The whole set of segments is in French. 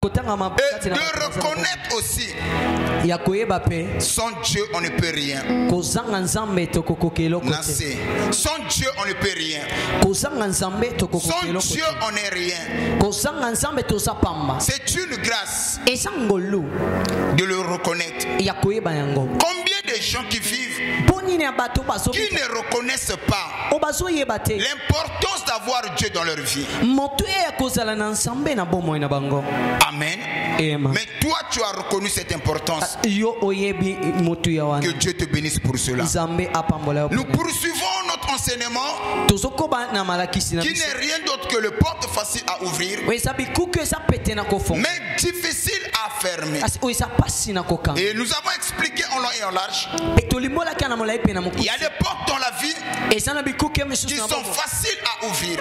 Et de reconnaître aussi son Dieu, on ne peut rien. Son Dieu, on ne peut rien. Son Dieu, on n'est rien. C'est une grâce de le reconnaître. Combien de gens qui vivent qui ne reconnaissent pas l'importance d'avoir Dieu dans leur vie. Amen. Mais toi, tu as reconnu cette importance. Que Dieu te bénisse pour cela. Nous poursuivons notre enseignement qui n'est rien d'autre que le porte facile à ouvrir, mais difficile à fermer. Et nous avons expliqué en long et en large. Il y a des portes dans la vie qui sont faciles à ouvrir,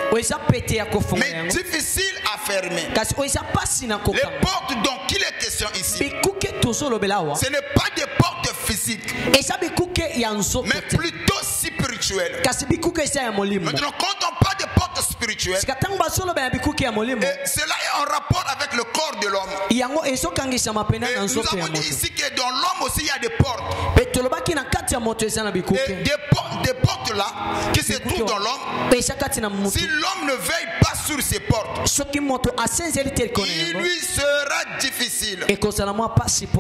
mais difficiles à fermer. Les portes dont il est question ici, ce n'est pas des portes physiques, mais plutôt spirituelles. Maintenant, quand on parle de portes spirituelles, cela est en rapport avec le corps de l'homme. Et nous avons dit ici que dans l'homme aussi il y a des portes. Des portes là qui se trouvent dans l'homme. Si l'homme ne veille pas sur ces portes, il lui sera difficile de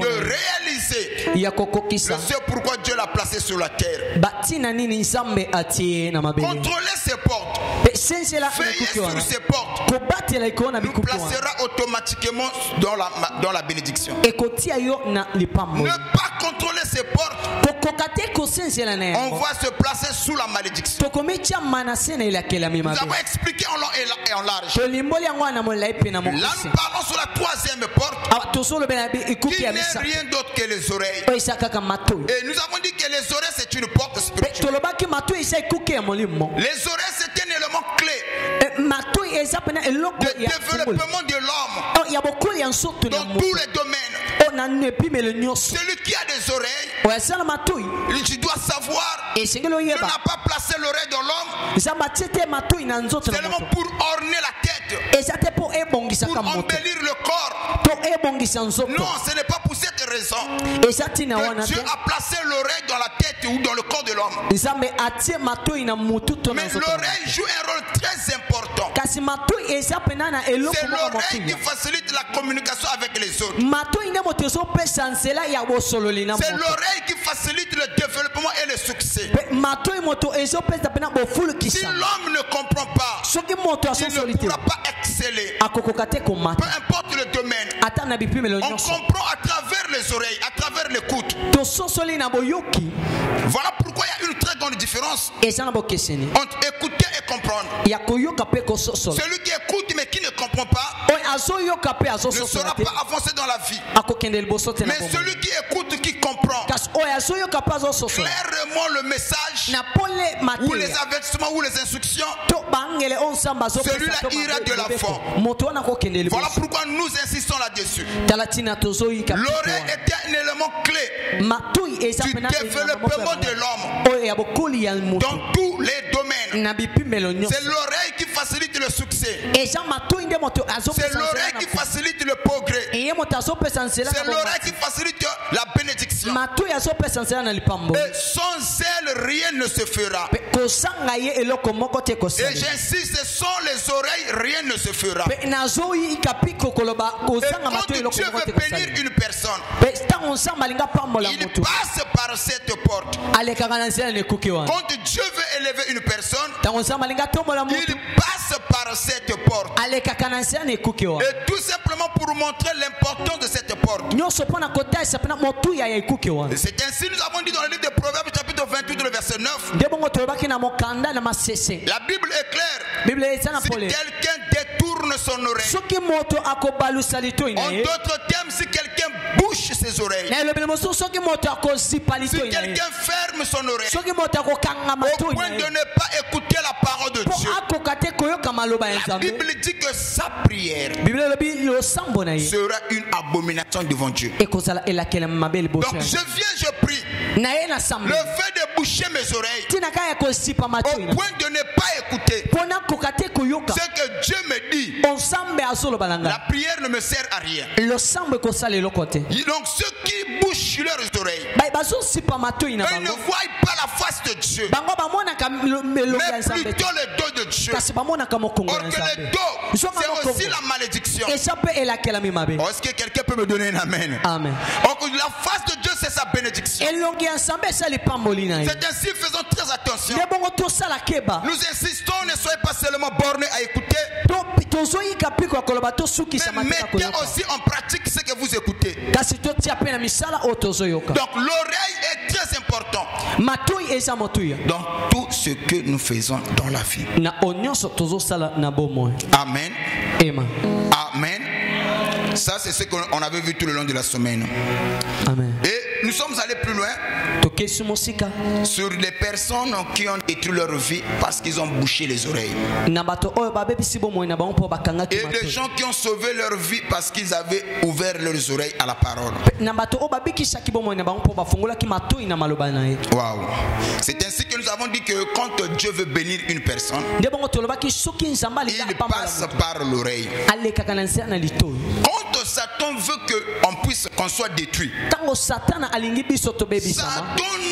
réaliser ce pourquoi Dieu l'a placé sur la terre. Contrôler ces portes, veiller sur ces portes, nous placera automatiquement dans la bénédiction. Ne pas contrôler ces portes, on va se placer sous la malédiction. Nous avons expliqué en long et en large. Là, nous parlons sur la troisième porte, qui n'est rien d'autre que les oreilles. Et nous avons dit que les oreilles, c'est une porte spirituelle. Les oreilles, c'est un élément clé de développement de l'homme dans tous les domaines. Celui qui a des oreilles, tu dois savoir, Dieu n'a pas placé l'oreille dans l'homme seulement pour orner la tête, pour embellir le corps. Non, ce n'est pas pour cette raison que Dieu a placé l'oreille dans la tête ou dans le corps de l'homme. Mais l'oreille joue un rôle très important. C'est l'oreille qui facilite la communication avec les autres. C'est l'oreille qui facilite le développement et le succès. Si l'homme ne comprend pas, il ne pourra pas exceller. Peu importe le domaine, on comprend à travers les oreilles, à travers l'écoute. Voilà pourquoi il y a une très grande différence entre écouter et comprendre. Celui qui écoute mais qui ne comprend pas ne sera pas avancé dans la vie. Mais celui qui écoute, qui comprend clairement le message ou les avertissements ou les instructions, celui-là ira de l'avant. Voilà pourquoi nous insistons là-dessus. L'oreille est un élément clé du développement de l'homme dans tous les domaines. C'est l'oreille qui facilite le succès. C'est l'oreille qui facilite le progrès. C'est l'oreille qui facilite la bénédiction. Et sans elle, rien ne se fera. Et j'insiste, sans les oreilles, rien ne se fera. Et quand Dieu veut bénir une personne, il passe par cette porte. Quand Dieu veut élever une personne, il passe par cette porte. Et tout simplement pour montrer l'importance de cette porte. C'est ainsi nous avons dit dans le livre de Proverbes chapitre 28 le verset 9. La Bible est claire. Si quelqu'un détourne son oreille, en d'autres termes, si quelqu'un bouche ses oreilles, si quelqu'un ferme son oreille au point de ne pas écouter la parole de Dieu, la Bible dit que sa prière sera une abomination devant Dieu. Donc je prie. Le fait de boucher mes oreilles au point de ne pas écouter ce que Dieu me dit la prière ne me sert à rien. Donc ceux qui bouchent leurs oreilles, ils ne voient pas la face de Dieu, mais plutôt le dos de Dieu. Or que le dos, c'est aussi la malédiction. Est-ce que quelqu'un peut me donner un amen? Amen. Or la face de Dieu, c'est sa bénédiction. C'est ainsi, faisons très attention. Nous insistons, ne soyez pas seulement bornés à écouter, mais mettez aussi en pratique ce que vous écoutez. Donc l'oreille est très important dans tout ce que nous faisons dans la vie. Amen. Amen. Ça, c'est ce qu'on avait vu tout le long de la semaine. Amen. Et nous sommes allés plus loin sur les personnes qui ont détruit leur vie parce qu'ils ont bouché les oreilles. Et des gens qui ont sauvé leur vie parce qu'ils avaient ouvert leurs oreilles à la parole. Wow. C'est ainsi que nous avons dit que quand Dieu veut bénir une personne, il passe par l'oreille. Quand Satan veut qu'on soit détruit, Satan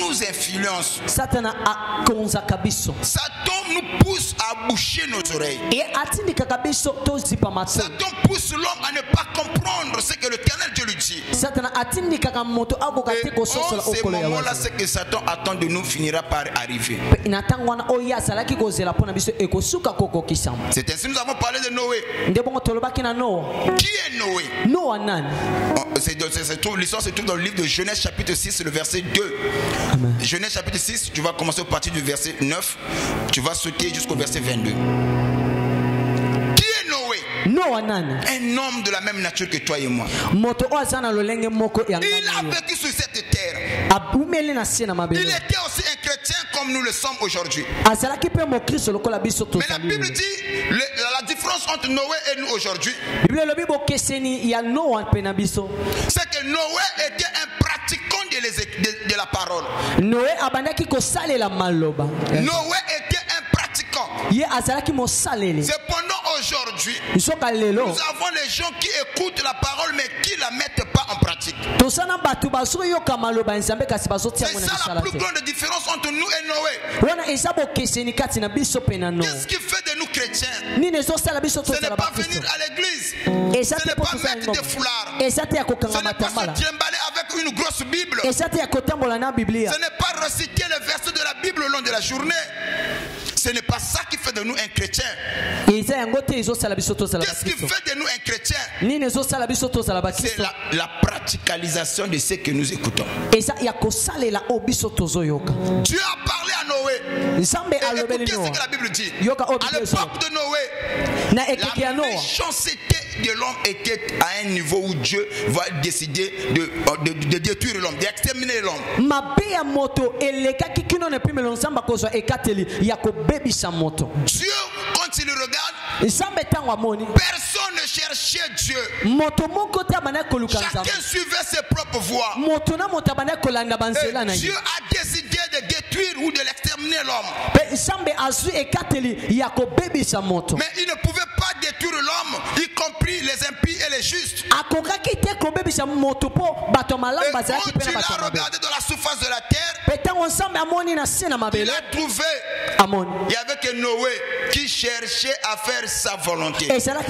nous influence. Satan nous pousse à boucher nos oreilles. Satan pousse l'homme à ne pas comprendre ce que l'Éternel Dieu lui dit. Et ces moments-là, ce que Satan attend de nous finira par arriver. C'est ainsi que nous avons parlé de Noé. Qui est Noé? L'histoire se trouve dans le livre de Genèse chapitre 6, le verset 2. Amen. Genèse chapitre 6, tu vas commencer à partir du verset 9, tu vas sauter jusqu'au verset 22. Qui est Noé? Un homme de la même nature que toi et moi. Il a vécu sur cette terre. Il était aussi un chrétien comme nous le sommes aujourd'hui. Mais la Bible dit la différence entre Noé et nous aujourd'hui, c'est que Noé était un pratiquant de la parole. Noé était un pratiquant. Cependant aujourd'hui, nous avons les gens qui écoutent la parole mais qui ne la mettent pas en pratique. C'est ça la plus grande différence entre nous et Noé. Qu'est-ce qui fait de nous chrétiens? Ce n'est pas venir à l'église, ce n'est pas mettre des foulards, ce n'est pas se trimballer avec une grosse Bible, ce n'est pas réciter les versets de la Bible au long de la journée. Ce n'est pas ça qui fait de nous un chrétien. Qu'est-ce qui fait de nous un chrétien? C'est la praticalisation de ce que nous écoutons. Dieu a parlé à Noé. Et écoutez ce que la Bible dit. À l'époque de Noé, la méchanceté de l'homme était à un niveau où Dieu va décider de détruire l'homme, d'exterminer l'homme. Dieu, quand il regarde, personne ne cherchait Dieu. Chacun suivait ses propres voies. Et Dieu a décidé de détruire ou de l'exterminer l'homme. Mais il ne pouvait pas détruire l'homme, y compris les impies et les justes. Et quand il a regardé dans la surface de la terre, il a trouvé, il y avait que Noé qui cherchait à faire sa volonté. C'est comme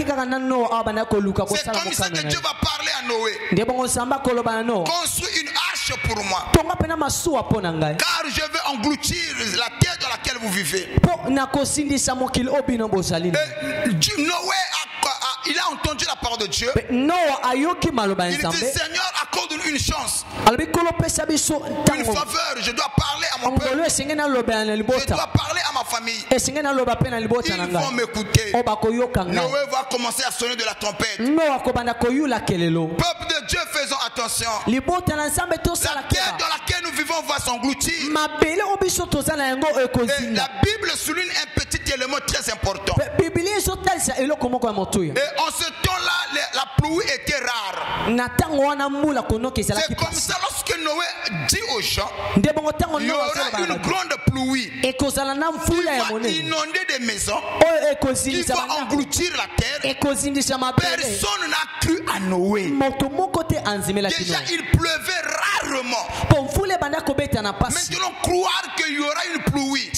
ça que Dieu va parler à Noé. Construis une arche pour moi, car je veux engloutir la terre dans laquelle vous vivez. Noé il a entendu la parole de Dieu. Il dit, Seigneur, accorde-nous une chance, une faveur. Je dois parler à mon peuple, je dois parler à ma famille. Ils vont m'écouter. Noé va commencer à sonner de la trompette. Peuple de Dieu, faisons attention. La terre dans laquelle nous vivons va s'engloutir. Et la Bible souligne un petit élément très important. Et en ce temps-là, la pluie était rare. C'est comme ça, lorsque Noé dit aux gens, il y aura une grande pluie qui va inonder des maisons, qui va engloutir la terre. Personne n'a cru à Noé. Déjà, il pleuvait rarement. Maintenant, croire qu'il y aura une pluie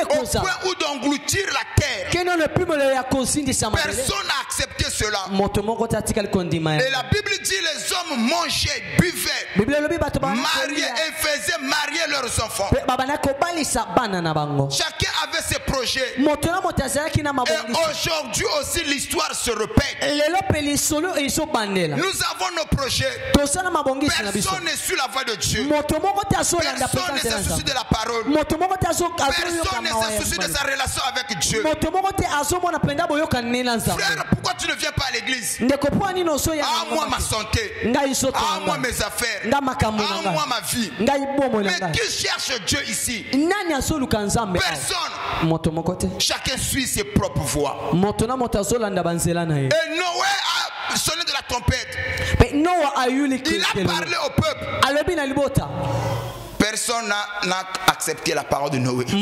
au point où d'engloutir la terre. Personne n'a accepté cela. Et la Bible dit les hommes mangeaient, buvaient, mariaient et faisaient marier leurs enfants. Chacun avait ses projets. Et aujourd'hui aussi l'histoire se répète. Nous avons nos projets. Personne n'est sur la voie de Dieu. Personne ne se soucie de la parole. Personne ne se soucie de sa relation avec Dieu. Frère, pourquoi tu ne viens pas à l'église? Ah, moi ma santé. Ah, moi mes affaires. Ah, moi ma vie. Mais qui cherche Dieu ici? Personne. Chacun suit ses propres voies. Et Noé a sonné de la trompette. Il a parlé au peuple. Personne n'a accepté la parole de Noé. Comme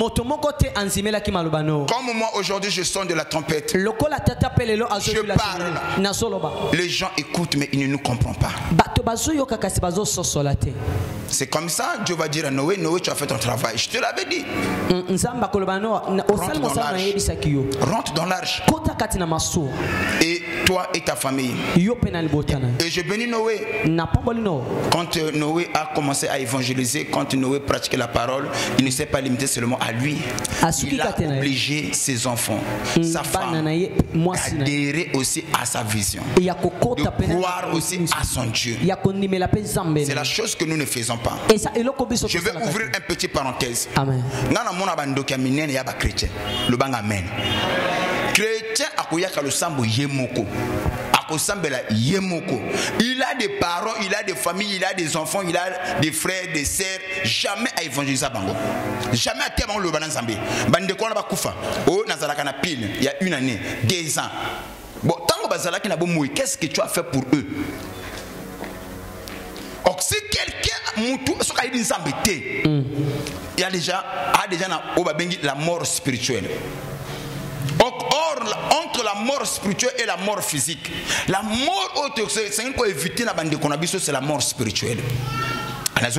moi aujourd'hui je sonne de la trompette. Je parle. Les gens écoutent mais ils ne nous comprennent pas. C'est comme ça, Dieu va dire à Noé, Noé tu as fait ton travail. Je te l'avais dit. Rentre dans l'arche. Et toi et ta famille. Et je bénis Noé. Quand Noé a commencé à évangéliser, quand Noé pratiquait la parole, il ne s'est pas limité seulement à lui. Il a obligé ses enfants, sa femme, d'adhérer aussi à sa vision, de croire aussi à son Dieu. C'est la chose que nous ne faisons pas. Je vais ouvrir une petite parenthèse. Chrétien akoyaka le sambo yemoko. Il a des parents, il a des familles, il a des enfants, il a des frères, des sœurs. Jamais à évangéliser bango. Jamais à terre le banan zambé. Bande ko na bakufa. Oh nazalaka na pile. Il y a 1 année, 2 ans. Bon, tango bazalaki na bomoui, qu'est-ce que tu as fait pour eux? Or si quelqu'un mutu soka idi nzambe té. Il y a déjà na obabengi la mort spirituelle. Or, entre la mort spirituelle et la mort physique, la mort c'est pour éviter la bande konabiso, c'est la mort spirituelle. La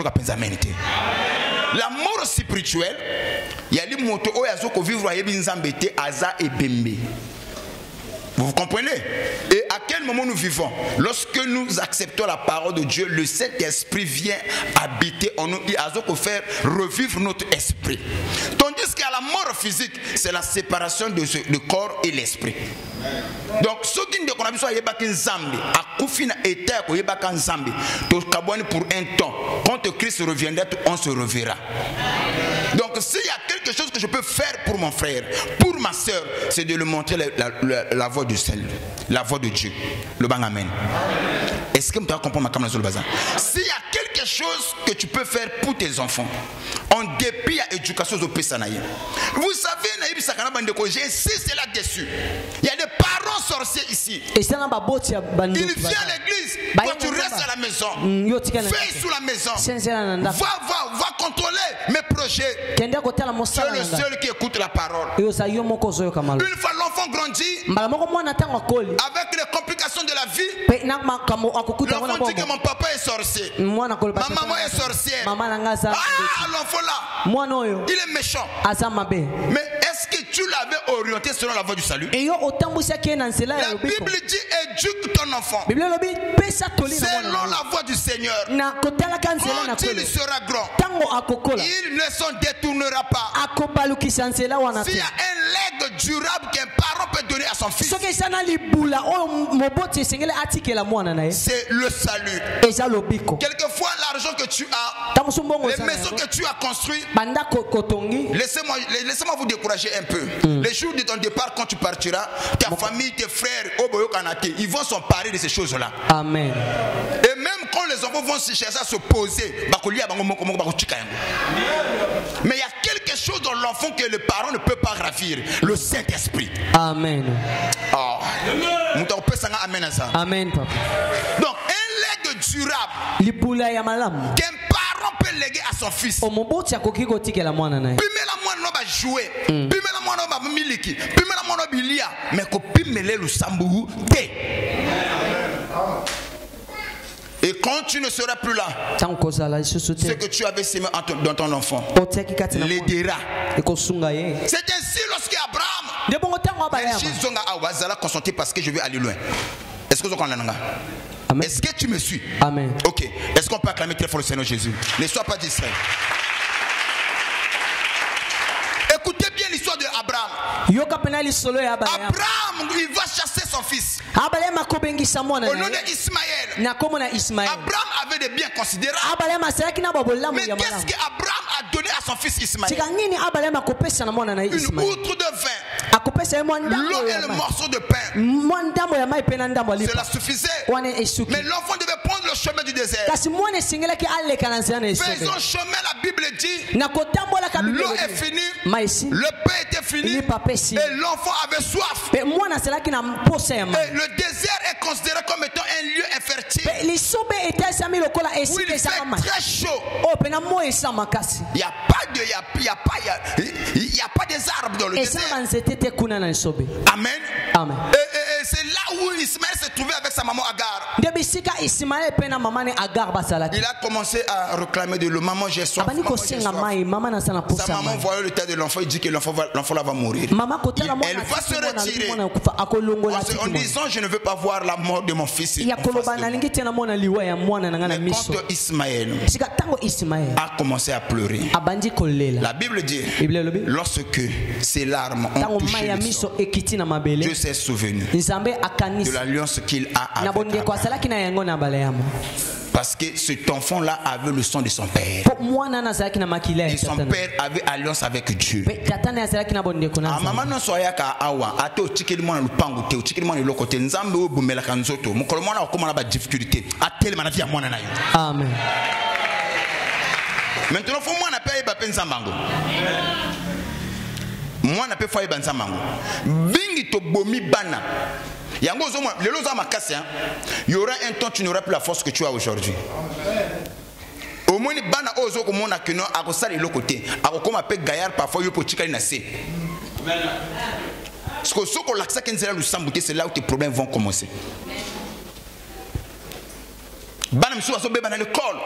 mort spirituelle, il y a des motos où il y a vivre à Ebinzambete, Aza et Bembe. Vous comprenez? Et à quel moment nous vivons? Lorsque nous acceptons la parole de Dieu, le Saint-Esprit vient habiter en nous. Il a faire revivre notre esprit. Tandis qu'à la mort physique, c'est la séparation de le corps et l'esprit. Donc, ceux qui ne connaissent pas Yébakin Zambi, à Koufina et Terre, Yébakan Zambi, pour un temps, quand Christ reviendra, on se reverra. Donc, s'il y a quelque chose que je peux faire pour mon frère, pour ma soeur, c'est de lui montrer la voie du ciel, la voie de Dieu. Le bang amen. Est-ce que tu as compris ma caméra sur le bazar? S'il y a quelque chose que tu peux faire pour tes enfants, en dépit à l'éducation au Pessanaï. Vous savez, j'insiste là-dessus. Il y a des parents sorciers ici. Ils viennent à l'église. Quand tu restes à la maison, fais sous la maison. Va contrôler mes projets. C'est le seul qui écoute la parole. Une fois l'enfant grandit, avec les complications de la vie, l'enfant dit que mon papa est sorcier, ma maman est sorcière. Ah, l'enfant là, il est méchant. Mais est-ce que tu l'avais orienté selon la voie du salut? La Bible dit éduque ton enfant selon la voie du Seigneur. Quand il sera grand, il ne s'en détournera pas. S'il y a un legs durable qu'un parent peut donner à son fils, c'est le salut. Quelquefois l'argent que tu as, les maisons que tu as construites, laissez-moi vous décourager un peu. Les jours de ton départ, quand tu partiras, ta famille, tes frères, ils vont s'emparer de ces choses-là. Amen. Et même quand les enfants vont se chercher à se poser, mais il y a quelque chose dans l'enfant que le parent ne peut pas ravir, le Saint-Esprit. Amen. Oh. Amen, papa. Donc, un legs durable, qu'un parent peut léguer à son fils. Pimela mwana ba jouer, pimela mwana ba miliki, pimela mwana bilia, mais ko pimele le sambu te. Et quand tu ne seras plus là, ce que tu avais semé dans ton enfant l'aidera. C'est ainsi lorsque Abraham consenté parce que je vais aller loin. Est-ce que vous comprenez? Est-ce que tu me suis? Amen. Ok. Est-ce qu'on peut acclamer très fort le Seigneur Jésus? Ne sois pas distrait. Écoutez bien l'histoire de Abraham. Abraham, il va chasser son fils. Au nom d'Ismaël. Abraham avait des biens considérables. Mais qu'est-ce qu'Abraham a donné à son fils Ismaël? Une outre de vin, l'eau et le morceau de pain. Cela suffisait. Mais l'enfant devait prendre le chemin du désert. Faisons chemin, la Bible dit. L'eau est finie, le pain était fini, et l'enfant avait soif. Et le désert est considéré comme étant un lieu infertile. Où il fait très chaud. Il n'y a pas des arbres dans le désert. Amen. Amen. Et c'est là où Ismaël s'est trouvé avec sa maman Agar. Il a commencé à réclamer de l'eau. Maman, j'ai soif. Sa maman voyait le tas de l'enfant. Il dit que l'enfant là va mourir. Elle va se retirer en disant je ne veux pas voir la mort de mon fils. Mais quand Ismaël a commencé à pleurer, la Bible dit lorsque ses larmes ont touché le sol, Dieu s'est souvenu de l'alliance qu'il a avec Abraham. Parce que cet enfant-là avait le sang de son père. Et son père avait alliance avec Dieu. Maman non soya ka awa ato chikeli mwana lupango te chikeli mwana lokote nzambe obumela kanzoto mukolo mwana okoma na ba difficulté atele mana via mwana na yo. Amen. Maintenant faut mwana paye ba penza mango. Mwana pe faye banza mango. Bingi to bomi bana. Yango zo lelo za makasi hein. Il y aura un temps tu n'auras plus la force que tu as aujourd'hui. Au moins bana ozo ko mona kino akosala lokote akokoma pe gaillard parfois yo po chikali na se. Parce que ce qu'on l'accès c'est là où tes problèmes vont commencer. Bana msuwa so beba na l'école.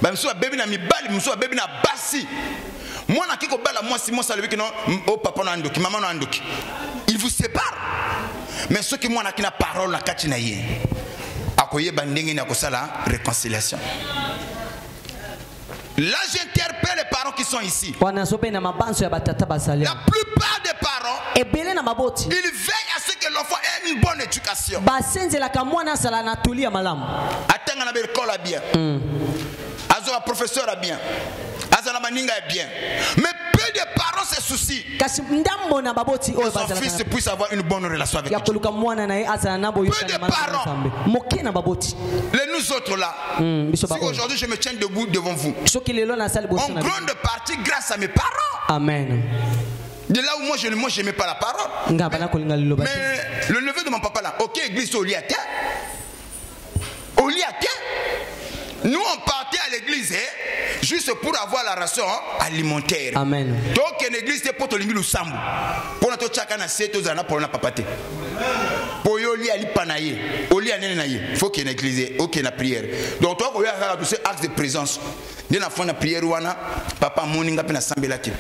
Ba msuwa beba na mibali, msuwa beba na basi. Mwana kiko bala moi si moi ça le que non oh papa na ndoki, maman na ndoki. Il vous sépare. Mais ceux qui mwana kina parole na kati na ye. Akoye bandenge na kosala réconciliation. Là, j'interpelle les parents qui sont ici. La plupart des parents, ils veillent à ce que l'enfant ait une bonne éducation. Attends, on a l'école bien. Un professeur bien. Bien. Mais peu de parents se soucient que son fils puisse avoir une bonne relation avec Dieu. Peu de parents. Les nous autres là, si aujourd'hui je me tiens debout devant vous, en grande partie grâce à mes parents. Amen. De là où moi je n'aimais pas la parole. Mais le neveu de mon papa là, ok, église au lit à terre. Au lit à terre. Nous on partait à l'église juste pour avoir la ration alimentaire. Amen. Donc une église c'est pour te limiter le sambu. Pour notre chacun a sept aux années pour na papate. Pour yo li ali panaye, au li anene naye. Faut qu'il y ait une église, ok na prière. Donc toi quand y a tous ces actes de présence, ni na fond na prière wana, papa moninga pe na sambela ki.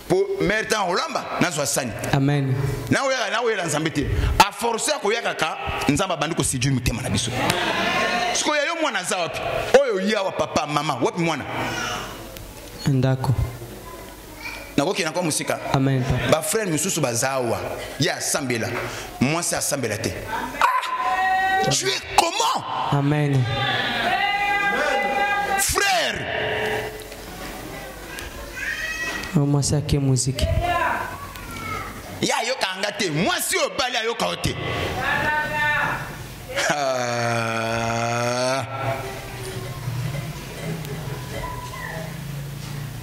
Pour mettre en Olamba na soasani. Amen. Na oya nzambete. A forcer ko ya kaka nzamba bandiko sijui mutema na biso. Siko ya yo mwana za wapi? Oyo yawa papa mama wapi mwana? Ndako. Nakoki na kwa musika. Amen. Ba frère misusu bazawa. Ya sambela. Moi c'est sambela te. Ah! Tu es comment? Amen. Frère. Moi c'est que musique. Ya yo kangate. Moi si o bali yo kaote.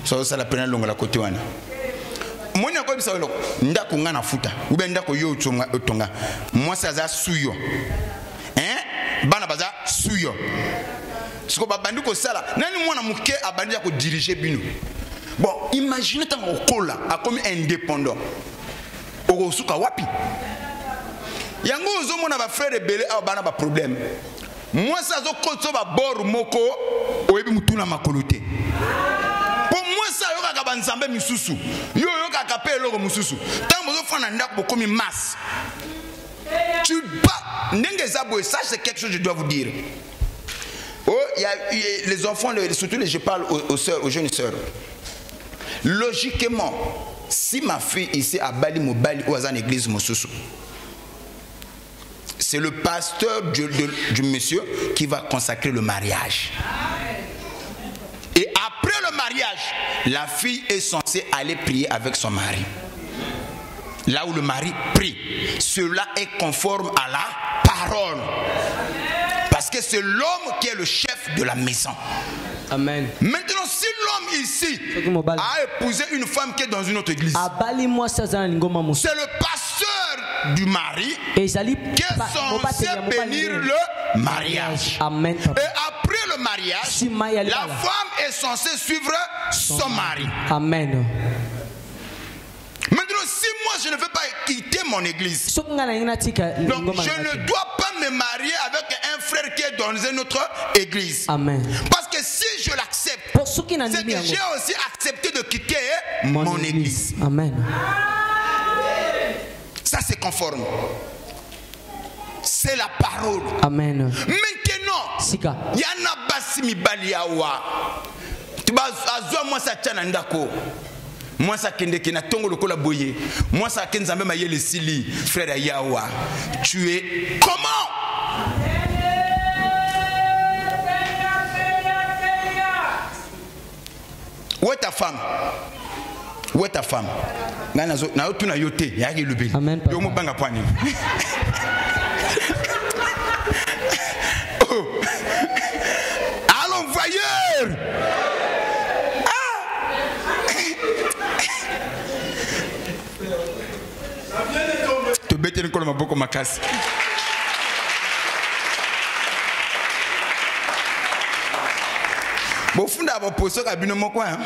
So ça la peine longue la côté wana. Moi na ko bisa lo ndako ngana futa. Ube ndako yo tonga. Moi ça za suyo. Hein? Bana baza suyo. Ce que babandi ko sala, nani mwana muke abandi ya ko diriger bino. Bon, imaginez tant okola a comme indépendant. Okosuka wapi? Yango ozomona ba frère belé a bana ba problème. Moi ça zo kotso ba bor moko oyebi mutuna makolote. Pour moi ça yoka ka banzambe misusu. Yo yoka ka pe eloko misusu. Tant mozo fana ndako komi masse. Tu pas n'engezabo, ça c'est quelque chose que je dois vous dire. Oh, il y a les enfants, surtout je parle aux sœurs, aux jeunes sœurs. Logiquement, si ma fille ici à Bali Mobali ou à une église Mosusu, c'est le pasteur du monsieur qui va consacrer le mariage. Et après le mariage, la fille est censée aller prier avec son mari. Là où le mari prie, cela est conforme à la parole. Parce que c'est l'homme qui est le chef de la maison. Amen. Maintenant, si l'homme ici a épousé une femme qui est dans une autre église, c'est le pasteur du mari qui est censé bénir le mariage. Amen. Et après le mariage, la femme est censée suivre son mari. Amen. Maintenant, si moi je ne veux pas quitter mon église, donc je ne dois pas me marier avec un frère qui est dans une autre église. Amen. Parce que si je l'accepte, c'est que j'ai aussi accepté de quitter mon église. Amen. Ça c'est conforme. C'est la parole. Amen. Maintenant, il y en a basimi baliawa. Tu vas à moi ça tient ndako. Moi ça kende kena tongo lokola boye. Moi ça kenzambe mayele sili frère Yawa. Tu es comment? Où est ta femme? Où est ta femme? Na tuna yote yaki lubeli. Amen. Yo mo banga pwani. Allons voyeur. Beteni kolo maboko makasi. Bofunda aboposo ka bino moko hein.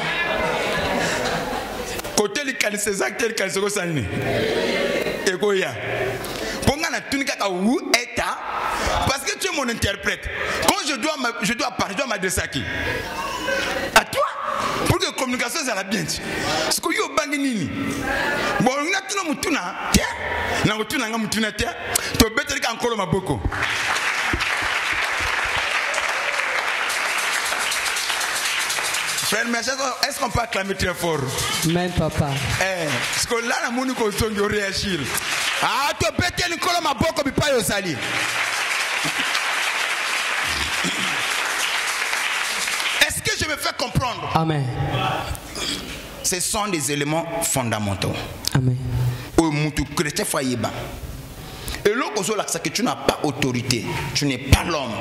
Côté li kanise exact li kanise ko sanni. Eko ya. Ponga na tunika ka wu eta parce que tu es mon interprète. Quand je dois parler, je dois m'adresser à qui? À toi. Pour que la communication soit bien. Ce que yo bangi nini. Bon, on a tuna mutuna. Na mutuna nga mutuna te. To better ka nkolo maboko. Frère, mais est-ce qu'on peut acclamer très fort? Amen, papa. Parce que là, la moni ko songi o réagir. Ah, to better nkolo maboko bi pa yo sali. Est-ce que je me fais comprendre? Amen. Ce sont des éléments fondamentaux. Amen. Et l'autre, c'est que tu n'as pas autorité. Tu n'es pas l'homme.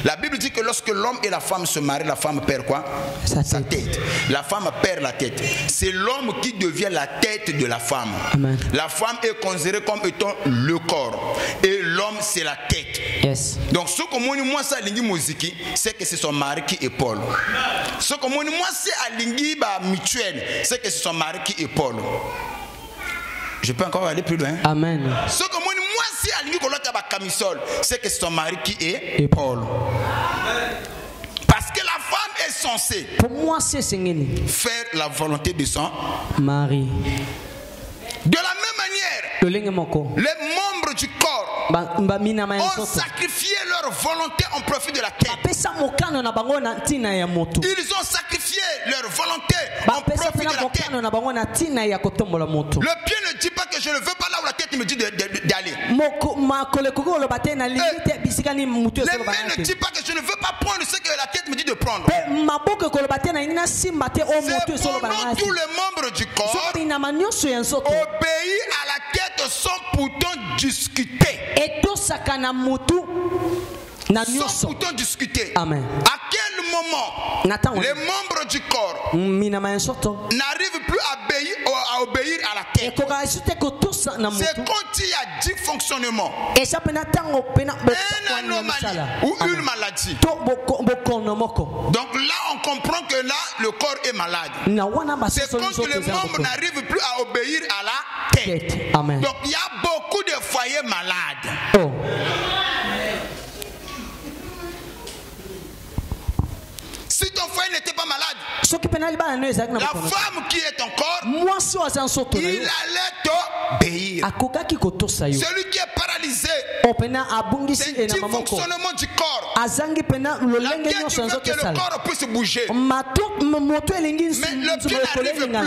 La Bible dit que lorsque l'homme et la femme se marient, la femme perd quoi? Sa tête. La femme perd la tête. C'est l'homme qui devient la tête de la femme. Amen. La femme est considérée comme étant le corps. Et l'homme, c'est la tête. Yes. Donc, ce que moi, ça, Lingui, c'est que c'est son mari qui épaule. Ce que moi, c'est à Lingui mutuel, c'est que c'est son mari qui épaule. Je peux encore aller plus loin. Amen. Ce que moi, c'est à Lingui camisole, c'est que c'est son mari qui est épaule. Parce que la femme est censée pour moi, c'est faire la volonté de son mari. De la même manière, les membres du corps ont sacrifié leur volonté en profit de la tête. Ils ont sacrifié leur volonté en profit de la tête. Le pied ne dit pas que je ne veux pas là où la tête me dit d'aller. Les mains ne dit pas que je ne veux pas prendre ce que la tête me dit de prendre. C'est pendant tous les membres du corps obéis à la tête sans pourtant discuter. sans pourtant discuter. Amen. À quel moment les membres du corps n'arrivent plus à obéir à la tête? C'est quand il y a 10 fonctionnements, une anomalie ou une maladie. Donc là, on comprend que là, le corps est malade. C'est quand les membres n'arrivent plus à obéir à la tête. Amen. Donc il y a beaucoup de foyers malades. Si ton foyer n'était pas malade, la femme qui est encore, il allait t'obéir. Celui qui est paralysé, c'est du fonctionnement du corps. La tête veut que le corps puisse bouger. Mais le pied n'arrive plus.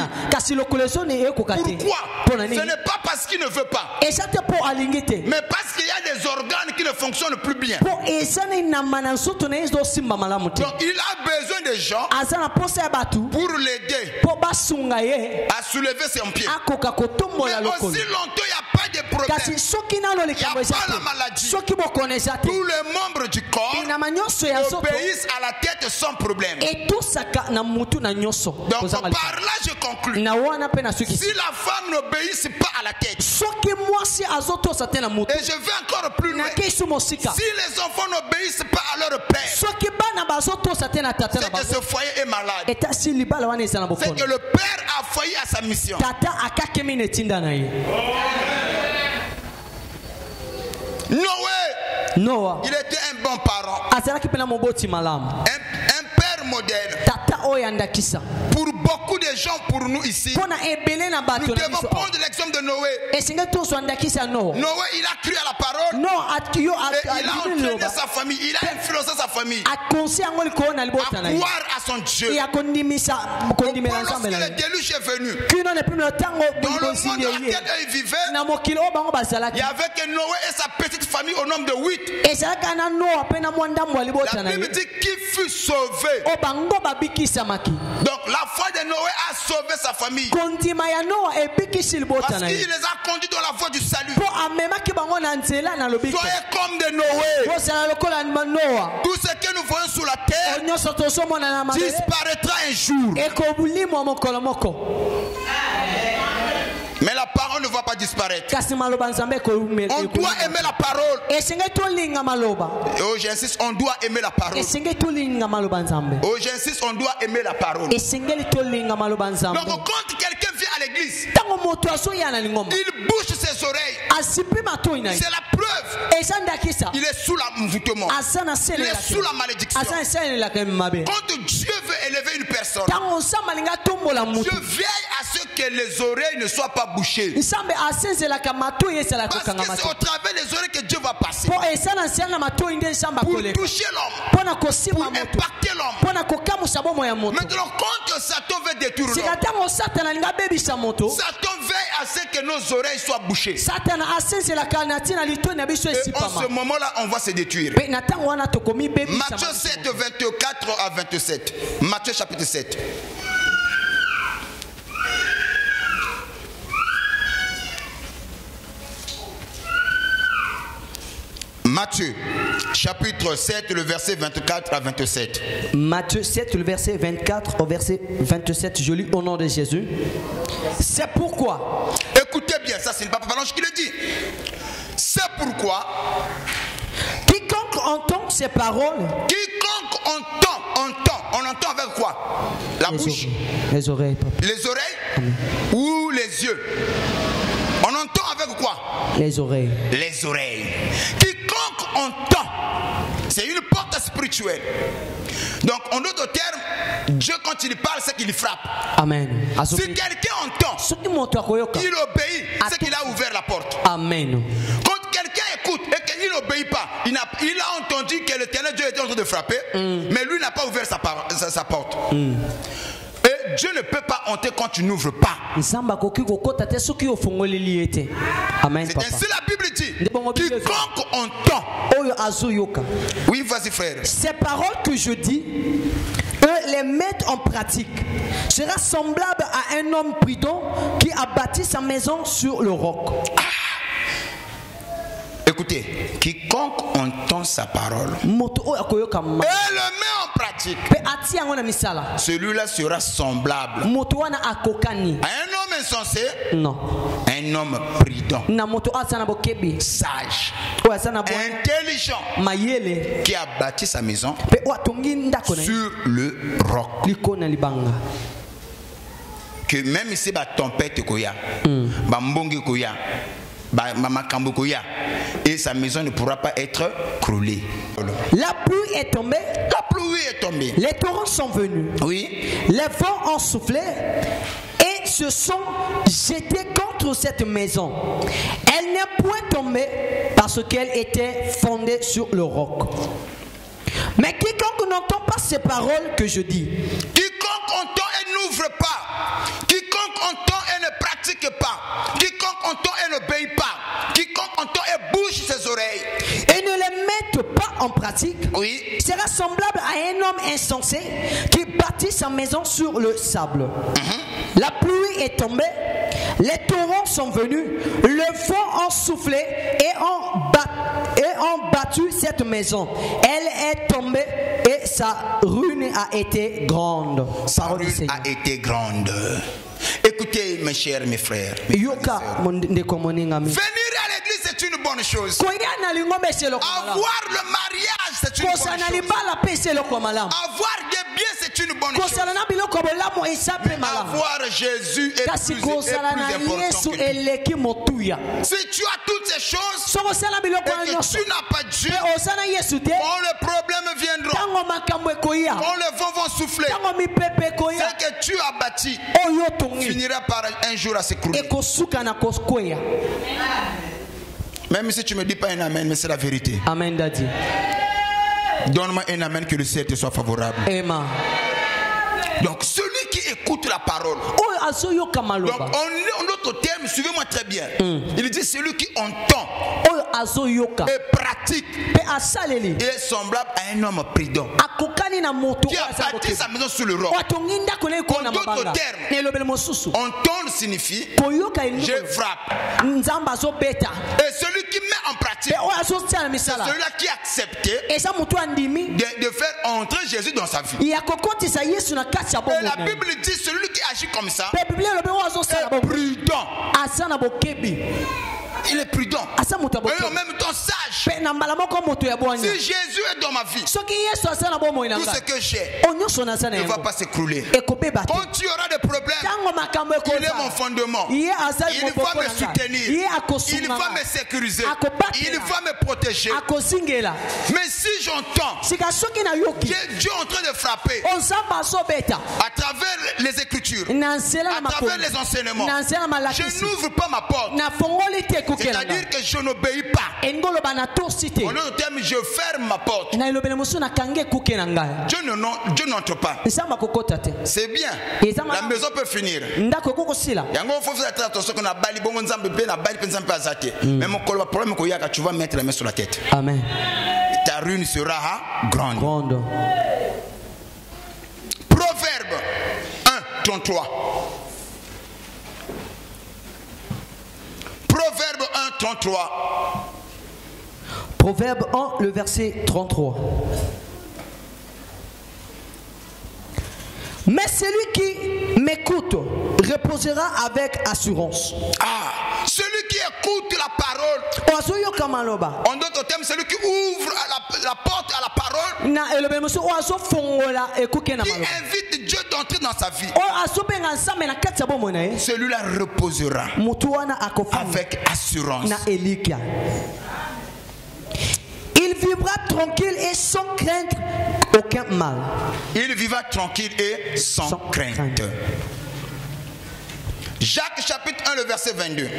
Pourquoi? Ce n'est pas parce qu'il ne veut pas, mais parce qu'il y a des organes qui ne fonctionnent plus bien. Donc il a besoin de gens pour l'aider à soulever ses pieds. Mais aussi longtemps il n'y a pas de problème, il n'y a pas la maladie, tous les membres du corps obéissent à la tête sans problème. Donc par là je conclus, si la femme n'obéisse pas à la tête, et je vais encore plus loin, si les enfants n'obéissent pas à leur père, c'est que ce foyer est malade. C'est que le père a failli à sa mission. Noé, il était un bon parent, un père modèle. Pour beaucoup de gens, pour nous ici, nous devons prendre l'exemple de Noé. Noé, il a cru à la parole, et il a entraîné sa famille, il a influencé sa famille à croire à son Dieu. Lorsque le déluge est venu, dans le monde dans lequel il vivait, il y avait que Noé et sa petite famille au nombre de 8. La Bible dit qu'il fut sauvé. Donc la foi de Noé a sauvé sa famille, parce qu'il les a conduits dans la voie du salut. Soyez comme de Noé. Tout ce que nous voyons sur la terre disparaîtra un jour. Mais la parole ne va pas disparaître. On doit aimer la parole. Oh, j'insiste, on doit aimer la parole. Oh, j'insiste, on doit aimer la parole. Donc quand quelqu'un vient à l'église, il bouge ses oreilles. C'est la preuve. Il est sous l'envoûtement. Il est sous la malédiction. Quand Dieu veut élever une personne, Dieu veille à ce que les oreilles ne soient pas bouchées. Parce que c'est au travers des oreilles que Dieu va passer pour toucher l'homme, pour impacter l'homme. Maintenant, quand Satan veut détruire l'homme, Satan veille à ce que nos oreilles soient bouchées. Et en ce moment-là, on va se détruire. Matthieu 7, 24 à 27. Matthieu chapitre 7. Matthieu, chapitre 7, le verset 24 à 27. Matthieu 7, le verset 24 au verset 27, je lis au nom de Jésus. C'est pourquoi. Écoutez bien, ça c'est le Papa Balanche qui le dit. C'est pourquoi. Quiconque entend ces paroles. Quiconque entend. On entend avec quoi? La bouche. Les oreilles. Papa. Les oreilles. Amen. Ou les yeux. On entend avec quoi? Les oreilles. Les oreilles. Quiconque entend, c'est une porte spirituelle. Donc en d'autres termes, Dieu quand il parle, c'est qu'il frappe. Amen. Si quelqu'un entend, il obéit, c'est qu'il a ouvert la porte. Amen. Quand quelqu'un écoute et qu'il n'obéit pas, il a entendu que l'éternel Dieu était en train de frapper, mais lui n'a pas ouvert sa porte. Et Dieu ne peut pas entrer quand tu n'ouvres pas. Amen. C'est ainsi la Bible dit. Quiconque entend. Oui, vas-y frère. Ces paroles que je dis, eux les mettent en pratique. Sera semblable à un homme prudent qui a bâti sa maison sur le roc. Écoutez Écoutez, quiconque entend sa parole et le met en pratique, celui-là sera semblable à un homme insensé, un homme prudent, sage, intelligent, qui a bâti sa maison sur le roc. Que même si la tempête koya, mbongi koya, makambo koya, et sa maison ne pourra pas être croulée. La pluie est tombée. La pluie est tombée. Les torrents sont venus. Oui. Les vents ont soufflé et se sont jetés contre cette maison. Elle n'est point tombée parce qu'elle était fondée sur le roc. Mais quiconque n'entend pas ces paroles que je dis, quiconque entend et n'ouvre pas, quiconque entend et ne pratique pas, quiconque entend et n'obéit pas, quiconque entend et bouge ses oreilles et ne les mette pas en pratique, oui, sera semblable à un homme insensé qui bâtit sa maison sur le sable. La pluie est tombée, les torrents sont venus, le vent a soufflé et ont battu cette maison. Elle est tombée et sa ruine a été grande. Sa ruine a été grande. Écoutez, mes chers, mes frères, venir à l'église c'est une bonne chose. Avoir le mariage c'est une bonne chose. Avoir des biens c'est une bonne chose. Mais avoir Jésus est plus important que tout. Si tu as toutes ces choses et que tu n'as pas Dieu, quand le problème viendra, quand les vents vont souffler, ce que tu as bâti finira par un jour à s'écrouler. Même si tu me dis pas un amen, mais c'est la vérité. Amen, Daddy. Donne-moi un amen, que le ciel te soit favorable. Amen. Donc celui qui écoute la parole. Donc en d'autres termes, suivez-moi très bien. Il dit celui qui entend et pratique est semblable à un homme prudent qui a bâti sa maison sur le roc. En d'autres termes, entendre signifie je frappe. Et celui qui met en pratique, c'est celui-là qui a accepté de faire entrer Jésus dans sa vie. Et la Bible dit celui qui agit comme ça est prudent. Il est prudent et en même temps sage. Si Jésus est dans ma vie, tout ce que j'ai ne va pas s'écrouler. Quand tu auras des problèmes, il est mon fondement. Il va me soutenir, il va me sécuriser, il va me protéger. Mais si j'entends Dieu en train de frapper à travers les Écritures, à travers les enseignements, je n'ouvre pas ma porte. C'est-à-dire que je n'obéis pas. En d'autres termes, je ferme ma porte. Dieu n'entre pas. C'est bien. La maison peut finir. Mais mon problème c'est que tu vas mettre la main sur la tête. Amen. Ta ruine sera grande. Proverbe 1, 33. Proverbe 1, 33. Proverbe 1, le verset 33. Mais celui qui m'écoute reposera avec assurance. Celui qui écoute la parole. En d'autres termes, celui qui ouvre la porte à la parole, qui invite Dieu d'entrer dans sa vie, celui-là reposera avec assurance. Il vivra tranquille et sans craindre aucun mal. Il vivra tranquille et sans crainte. Jacques chapitre 1, le verset 22.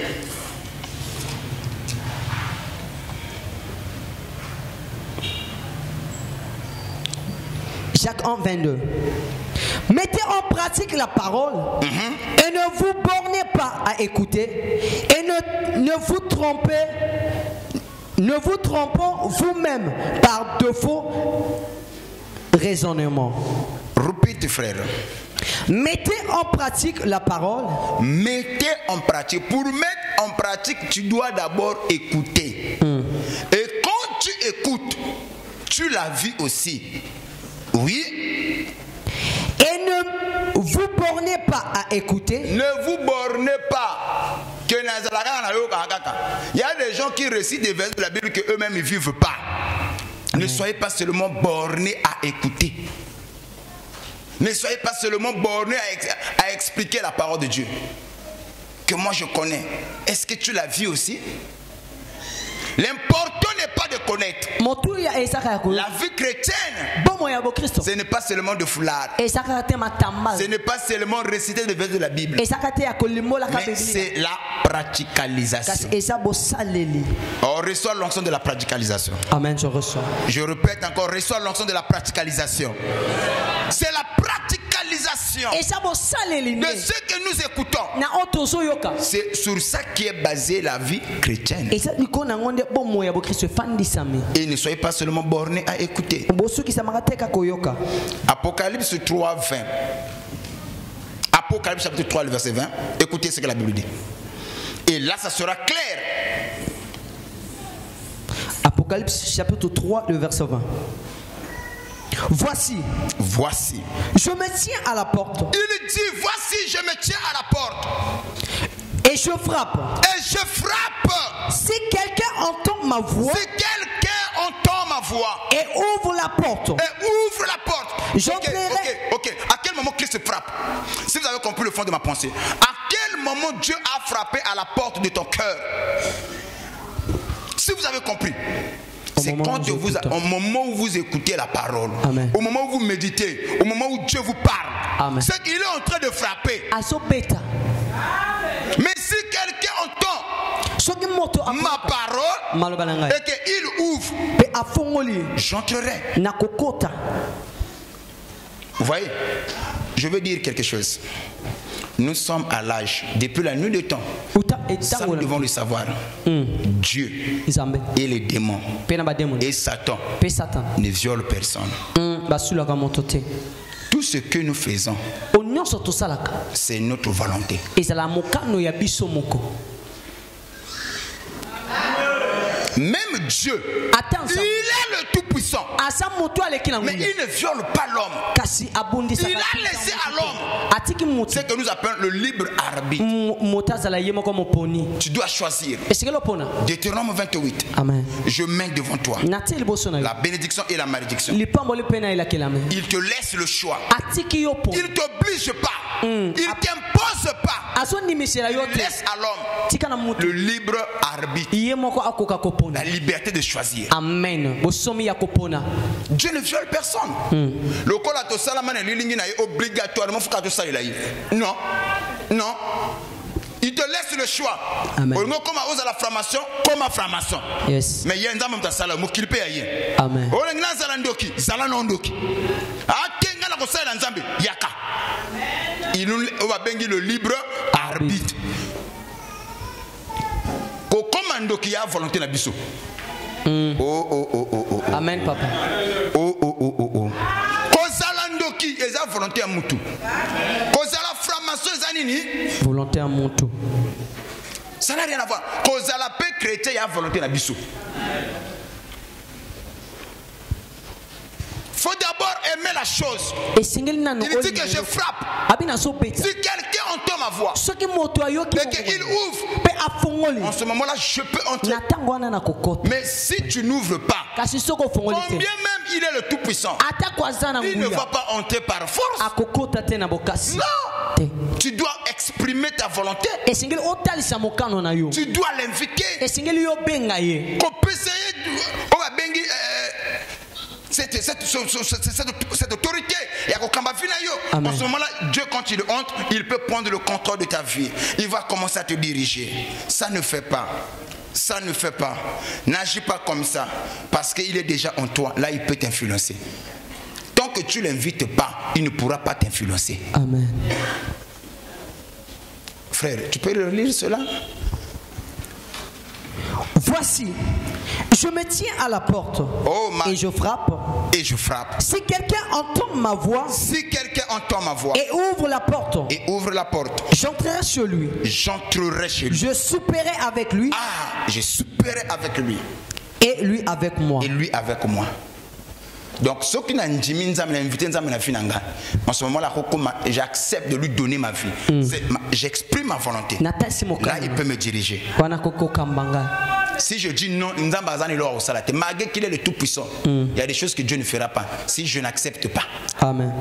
Jacques 1, 22. Mettez en pratique la parole et ne vous bornez pas à écouter et ne vous trompez. Ne vous trompons vous-même par de faux raisonnements. Répète, frère. Mettez en pratique la parole. Mettez en pratique. Pour mettre en pratique, tu dois d'abord écouter. écoutes, tu la vis aussi. Oui. Et ne vous bornez pas à écouter. Ne vous bornez pas. Il y a des gens qui récitent des versets de la Bible qu'eux-mêmes ne vivent pas. Ne soyez pas seulement bornés à écouter. Ne soyez pas seulement bornés à expliquer la parole de Dieu. Que moi je connais. Est-ce que tu la vis aussi? L'important n'est pas de connaître. La vie chrétienne, ce n'est pas seulement de foulard. Ce n'est pas seulement réciter des versets de la Bible. Mais c'est la praticalisation. On reçoit l'onction de la praticalisation. Amen, je reçois. Je répète encore, reçois l'onction de la praticalisation. C'est la praticalisation de ce que nous écoutons. C'est sur ça qui est basée la vie chrétienne. Et ne soyez pas seulement bornés à écouter. Apocalypse 3, 20. Apocalypse chapitre 3, le verset 20. Écoutez ce que la Bible dit. Et là, ça sera clair. Apocalypse chapitre 3, le verset 20. Voici, je me tiens à la porte. Il dit, voici, je me tiens à la porte. Et je frappe. Si quelqu'un entend ma voix. Et ouvre la porte. Ok. À quel moment Christ frappe? Si vous avez compris le fond de ma pensée. À quel moment Dieu a frappé à la porte de ton cœur? Si vous avez compris. C'est quand au moment où vous écoutez la parole. Amen. Au moment où vous méditez. Au moment où Dieu vous parle. C'est qu'il est en train de frapper. Mais si quelqu'un entend ma parole et qu'il ouvre, j'entrerai. Vous voyez, je veux dire quelque chose. Nous sommes à l'âge, depuis la nuit des temps, ça nous devons le savoir. Dieu et les démons et Satan ne violent personne. Tout ce que nous faisons, c'est notre volonté. Même Dieu, il est le Tout-Puissant. Mais il ne viole pas l'homme. Il a laissé à l'homme ce que nous appelons le libre arbitre. Tu dois choisir. Deutéronome 28. Amen. Je mets devant toi la bénédiction et la malédiction. Il te laisse le choix. Il ne t'oblige pas. Il ne t'impose pas. Il laisse à l'homme le libre arbitre. La liberté de choisir. Amen. Dieu ne viole personne. Le col à Tosalaman est obligatoirement. Non. Non. Il te laisse le choix. Amen. Comme à la formation, comme à formation. Yes. Mais il y a un homme qui a salé. Amen. Il va bénir le libre arbitre. Commando qui a volonté na biso. Amen, papa. Kozalando qui a volonté à mutu. Kozala framaso zanini. Volonté à mutu. Ça n'a rien à voir. Kozala pe chrétien a volonté na biso. Faut d'abord aimer la chose. Il dit que je frappe. Si quelqu'un entend ma voix et qu'il ouvre, en ce moment-là, je peux entrer. Mais si tu n'ouvres pas, combien même il est le Tout-Puissant, il ne va pas entrer par force. Non. Tu dois exprimer ta volonté. Tu dois l'inviter. Qu'on peut essayer cette autorité. En ce moment-là, Dieu, quand il entre, il peut prendre le contrôle de ta vie. Il va commencer à te diriger. Ça ne fait pas. Ça ne fait pas. N'agis pas comme ça. Parce qu'il est déjà en toi. Là, il peut t'influencer. Tant que tu ne l'invites pas, il ne pourra pas t'influencer. Amen. Frère, tu peux relire cela? Voici, je me tiens à la porte et je frappe. Si quelqu'un entend ma voix, et ouvre la porte, j'entrerai chez lui. Je souperai avec lui. Je souperai avec lui. Et lui avec moi. Et lui avec moi. Donc, ce qui m'a invité, en ce moment-là, j'accepte de lui donner ma vie. J'exprime ma volonté. Là, il peut me diriger. Si je dis non, malgré qu'il est le Tout-Puissant, il y a des choses que Dieu ne fera pas si je n'accepte pas. Amen.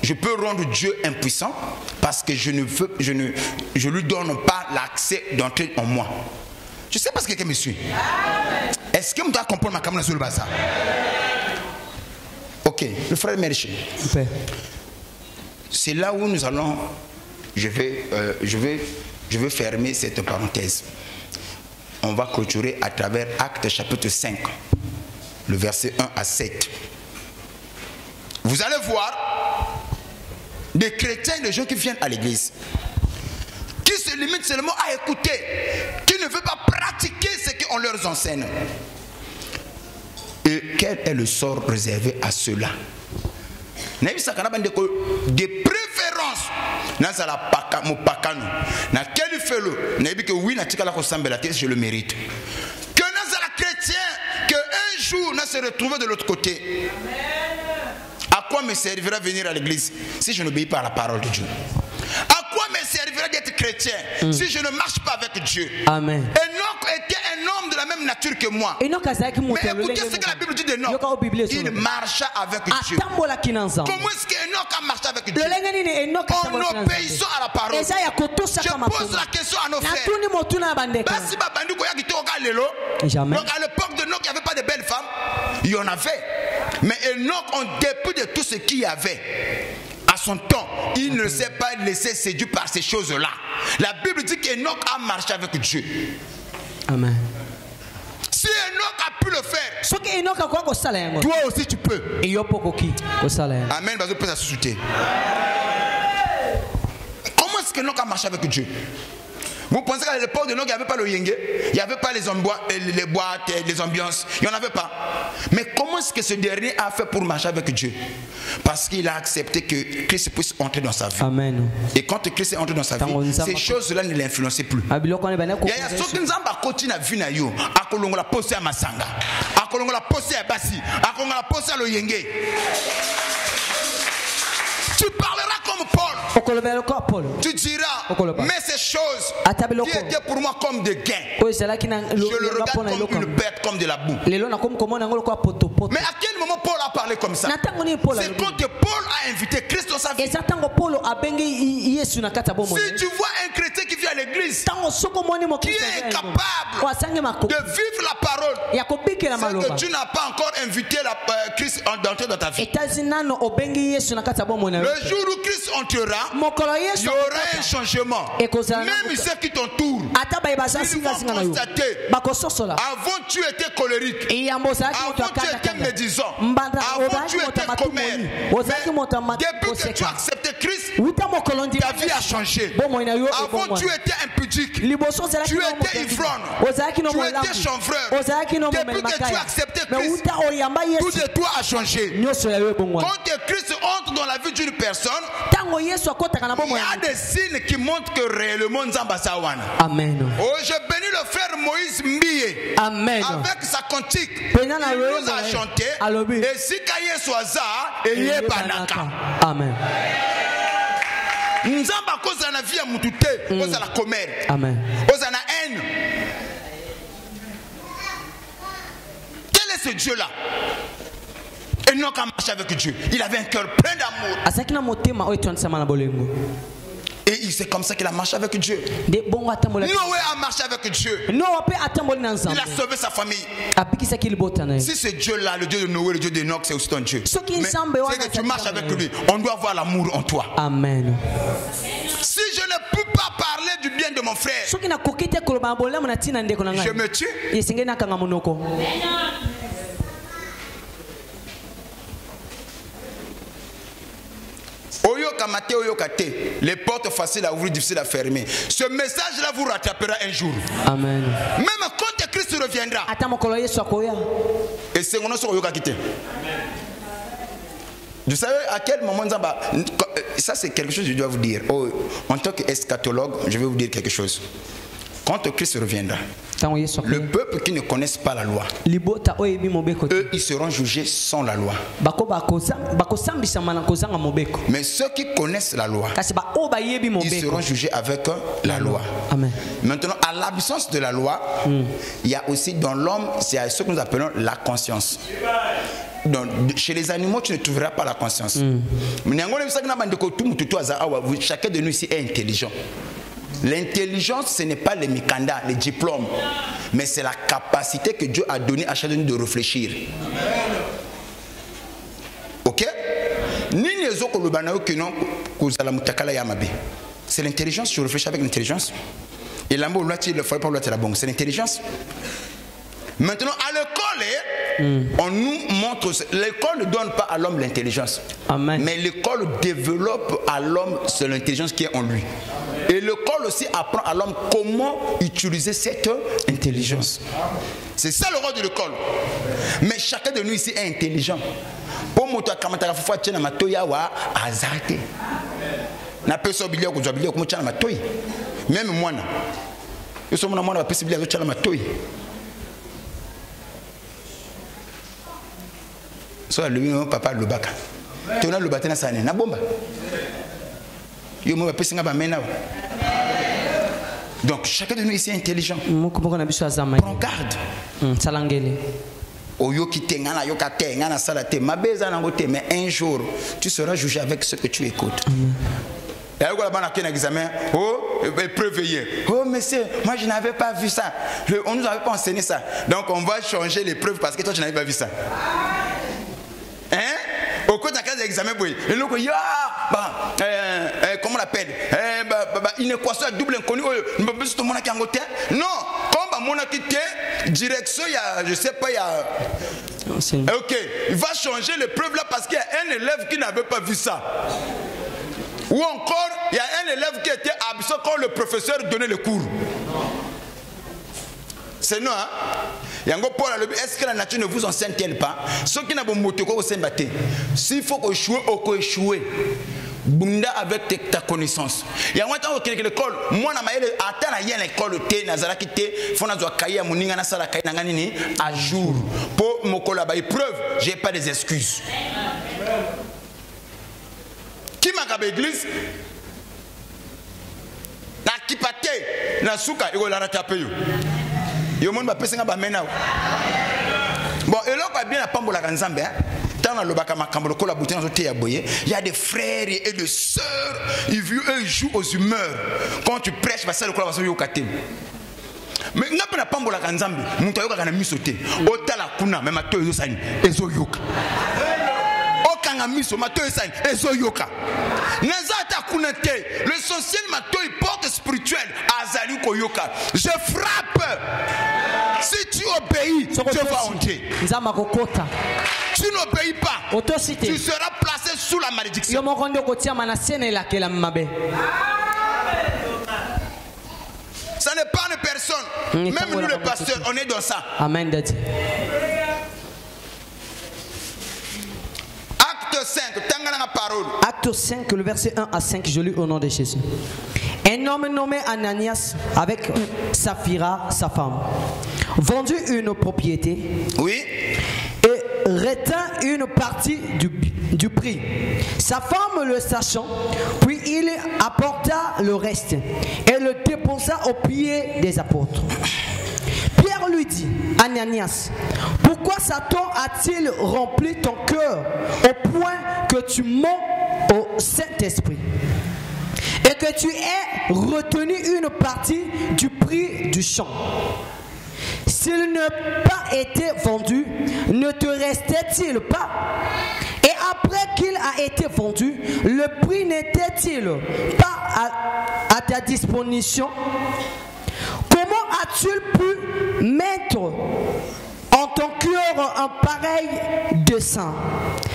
Je peux rendre Dieu impuissant parce que je lui donne pas l'accès d'entrer en moi. Je sais pas si quelqu'un me suit. Est-ce que vous doit comprendre ma caméra sur le bazar? Ok, le frère Merché. C'est là où nous allons. Je vais fermer cette parenthèse. On va clôturer à travers Actes chapitre 5, le verset 1 à 7. Vous allez voir des chrétiens, des gens qui viennent à l'église, qui se limitent seulement à écouter, qui ne veulent pas pratiquer ce qu'on leur enseigne. Et quel est le sort réservé à ceux-là? Des préférences dans la pakano, dans quel fait le je le mérite. Que dans la chrétien, qu'un jour on se retrouve de l'autre côté. À quoi me servira venir à l'église si je n'obéis pas à la parole de Dieu? À quoi me servira d'être chrétien si je ne marche pas avec Dieu? Amen. Enoch était un homme de la même nature que moi. Mais écoutez ce que la Bible dit d'Enoch. Il marcha avec Dieu. Comment est-ce qu'Enoch a marché avec Dieu? En obéissant à la parole. Je pose la question à nos frères. Donc à l'époque d'Enoch, il n'y avait pas de belles femmes. Il y en avait. Mais Enoch, en dépit de tout ce qu'il y avait, à son temps, il ne s'est pas laissé séduire par ces choses-là. La Bible dit qu'Enoch a marché avec Dieu. Amen. Si Enoch a pu le faire, toi aussi tu peux. Amen. Comment est-ce qu'Enoch a marché avec Dieu? Vous pensez qu'à l'époque de Enoch, il n'y avait pas le yenge, il n'y avait pas les boîtes, les ambiances, il n'y en avait pas. Mais comment est-ce que ce dernier a fait pour marcher avec Dieu? Parce qu'il a accepté que Christ puisse entrer dans sa vie. Amen. Et quand Christ est entré dans sa vie, ces choses-là ne l'influençaient plus. Il y a ceux qui nous ont continué à vivre, à Kolongo la posé à Masanga, à Kolongo la posé à Bassi, à Kolongo la posé à le yenge. Tu parleras comme Paul. Tu diras, mais ces choses qui étaient pour moi comme des gains, je le regarde comme une bête, comme de la boue. Mais à quel moment Paul a parlé comme ça? C'est quand Paul a invité Christ dans sa vie. Si tu vois un chrétien qui vient à l'église, qui est incapable de vivre la parole, c'est que tu n'as pas encore invité Christ d'entrer dans ta vie. Le jour où Christ entrera, il y aura un changement. Même ceux qui t'entourent, ils vont constater. Avant tu étais colérique, avant tu étais médisant, avant tu étais commère. Depuis que tu as accepté Christ, ta vie a changé. Avant tu étais impudique, tu étais ivrogne, tu étais chanvreur. Depuis que tu as accepté Christ, tout de toi a changé. Quand Christ entre dans la vie d'une personne, il y a des signes qui montrent que réellement Nzamba Sawana. Amen. Oh, je bénis le frère Moïse Mbie. Amen. Avec sa cantique, il nous a chanté. Et si Kaye Soaza et Yebanaka. Amen. Nzamba cause na vie à Mutute, cause la commère. Amen. Cause la haine. Quel est ce Dieu-là? Enoch a marché avec Dieu. Il avait un cœur plein d'amour. Et c'est comme ça qu'il a marché avec Dieu. Noé a marché avec Dieu. Il a sauvé sa famille. Si ce Dieu-là, le Dieu de Noé, le Dieu d'Enoch, c'est aussi ton Dieu. Mais c'est que tu marches avec lui. On doit avoir l'amour en toi. Amen. Si je ne peux pas parler du bien de mon frère, je me tue. Les portes faciles à ouvrir, difficiles à fermer. Ce message-là vous rattrapera un jour. Amen. Même quand Christ reviendra. Et c'est mon nom sur Yoka Kité. Vous savez à quel moment ça c'est quelque chose que je dois vous dire. Oh, en tant qu'eschatologue, je vais vous dire quelque chose. Quand Christ reviendra, le peuple qui ne connaissent pas la loi, eux, ils seront jugés sans la loi. Mais ceux qui connaissent la loi, ils seront jugés avec la loi. Amen. Maintenant, à l'absence de la loi, il y a aussi dans l'homme, c'est ce que nous appelons la conscience. Donc, chez les animaux, tu ne trouveras pas la conscience. Chacun de nous ici est intelligent. L'intelligence, ce n'est pas les mikanda, les diplômes, mais c'est la capacité que Dieu a donnée à chacun de nous de réfléchir. Ok? C'est l'intelligence, je réfléchis avec l'intelligence. Et l'amour, c'est l'intelligence. Maintenant, à l'école, on nous montre, l'école ne donne pas à l'homme l'intelligence. Mais l'école développe à l'homme l'intelligence qui est en lui. Et l'école aussi apprend à l'homme comment utiliser cette intelligence. C'est ça le rôle de l'école. Mais chacun de nous ici est intelligent. Pour moi, même moi, je suis so le papa le baka tu na le batena sana na bomba yo mo pesinga ba mena. Donc chacun de nous ici est intelligent. Prends garde. Salangele oyo kitengana yo katengana salate mabeza na ngote, mais un jour tu seras jugé avec ce que tu écoutes. Et alors là-bas on a un examen, oh préveillé. Oh monsieur, moi je n'avais pas vu ça. On nous avait pas enseigné ça. Donc on va changer les preuves parce que toi tu n'avais pas vu ça. Hein? Au cours d'un cas d'examen, comment on l'appelle? Une équation à double inconnu. Non, comme mon quitté, direction, il y a, je sais pas, il y a. Ok, il va changer les preuves là parce qu'il y a un élève qui n'avait pas vu ça. Ou encore, il y a un élève qui était absent quand le professeur donnait le cours. C'est nous, hein? Est-ce que la nature ne vous enseigne-t-elle pas? Ceux qui n'ont pas moto, s'il faut échouer, on peut échouer. Bunda avec ta connaissance. Il y a un temps où l'école, moi, je suis l'école, à jour. Pour mon collaborateur, preuve, je n'ai pas des excuses. Qui m'a gabé l'église? Na kipate, na souka, il va la taper. Yo monde ba pesinga ba mena. Bon, et là quoi bien la pambola kanzambe hein. Dans le baka makambo ko la boutin zo te ya boye, il y a des frères et des sœurs, ils jouent aux humeurs. Quand tu prêches, va ça le ko la va yo katem. Mais n'a pas la pambola kanzambe, muntu yo kana misote. Otala kuna même to yo sani, ezo yoka. Okanga miso mato yo sani, ezo yoka. Nazata kuna te, l'essentiel mato porte spirituel azali ko yoka. Je frappe. Si tu obéis, tu vas entrer. Tu n'obéis pas, tu seras placé sous la malédiction. Ça n'est pas une personne. Même nous les pasteurs, on est dans ça. Amen. Acte 5, le verset 1 à 5, je lis au nom de Jésus. Un homme nommé Ananias, avec Saphira, sa femme, vendu une propriété. Oui. Et retint une partie du prix. Sa femme le sachant, puis il apporta le reste et le déposa aux pieds des apôtres. Pierre lui dit, Ananias, pourquoi Satan a-t-il rempli ton cœur au point que tu mens au Saint-Esprit et que tu aies retenu une partie du prix du champ? S'il n'a pas été vendu, ne te restait-il pas? Et après qu'il a été vendu, le prix n'était-il pas à ta disposition? Comment as-tu pu mettre en ton cœur un pareil dessein?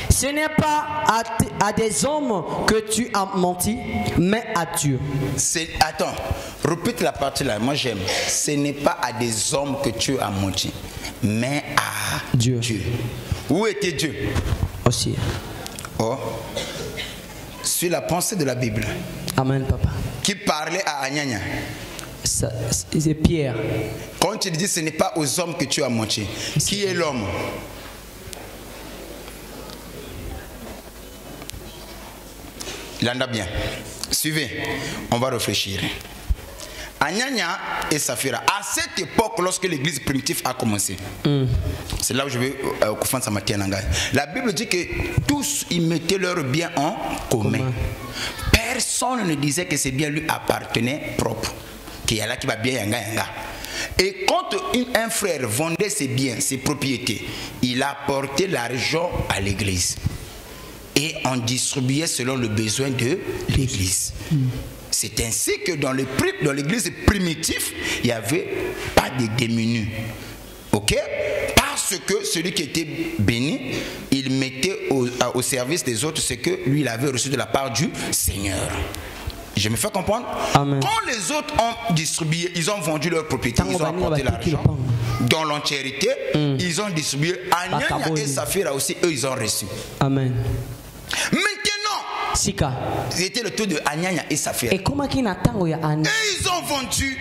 Ce n'est pas à des hommes que tu as menti, mais à Dieu. Attends, répète la partie là, moi j'aime. Ce n'est pas à des hommes que tu as menti, mais à Dieu. Où était Dieu? Aussi. Oh. Sur la pensée de la Bible. Amen, papa. Qui parlait à Anyanya. C'est Pierre. Quand tu dis ce n'est pas aux hommes que tu as menti. Qui est l'homme? L'anda bien. Suivez, on va réfléchir. Anania et Saphira, à cette époque, lorsque l'église primitive a commencé, c'est là où je vais confondre sa matière. La Bible dit que tous y mettaient leurs biens en commun. Personne ne disait que ces biens lui appartenaient propres. Qu'il y a là qui va bien yanga yanga. Et quand un frère vendait ses biens, ses propriétés, il apportait l'argent à l'église. Et on distribuait selon le besoin de l'église. C'est ainsi que dans l'église primitive, il n'y avait pas de démunis. Ok? Parce que celui qui était béni, il mettait au service des autres ce que lui il avait reçu de la part du Seigneur. Je me fais comprendre? Amen. Quand les autres ont distribué, ils ont vendu leur propriété, ils ont apporté l'argent dans l'entièreté, ils ont distribué. Anania et Saphira aussi, eux, ils ont reçu. Amen. Maintenant, c'était le tour de Anania et Saphira. Et ils ont vendu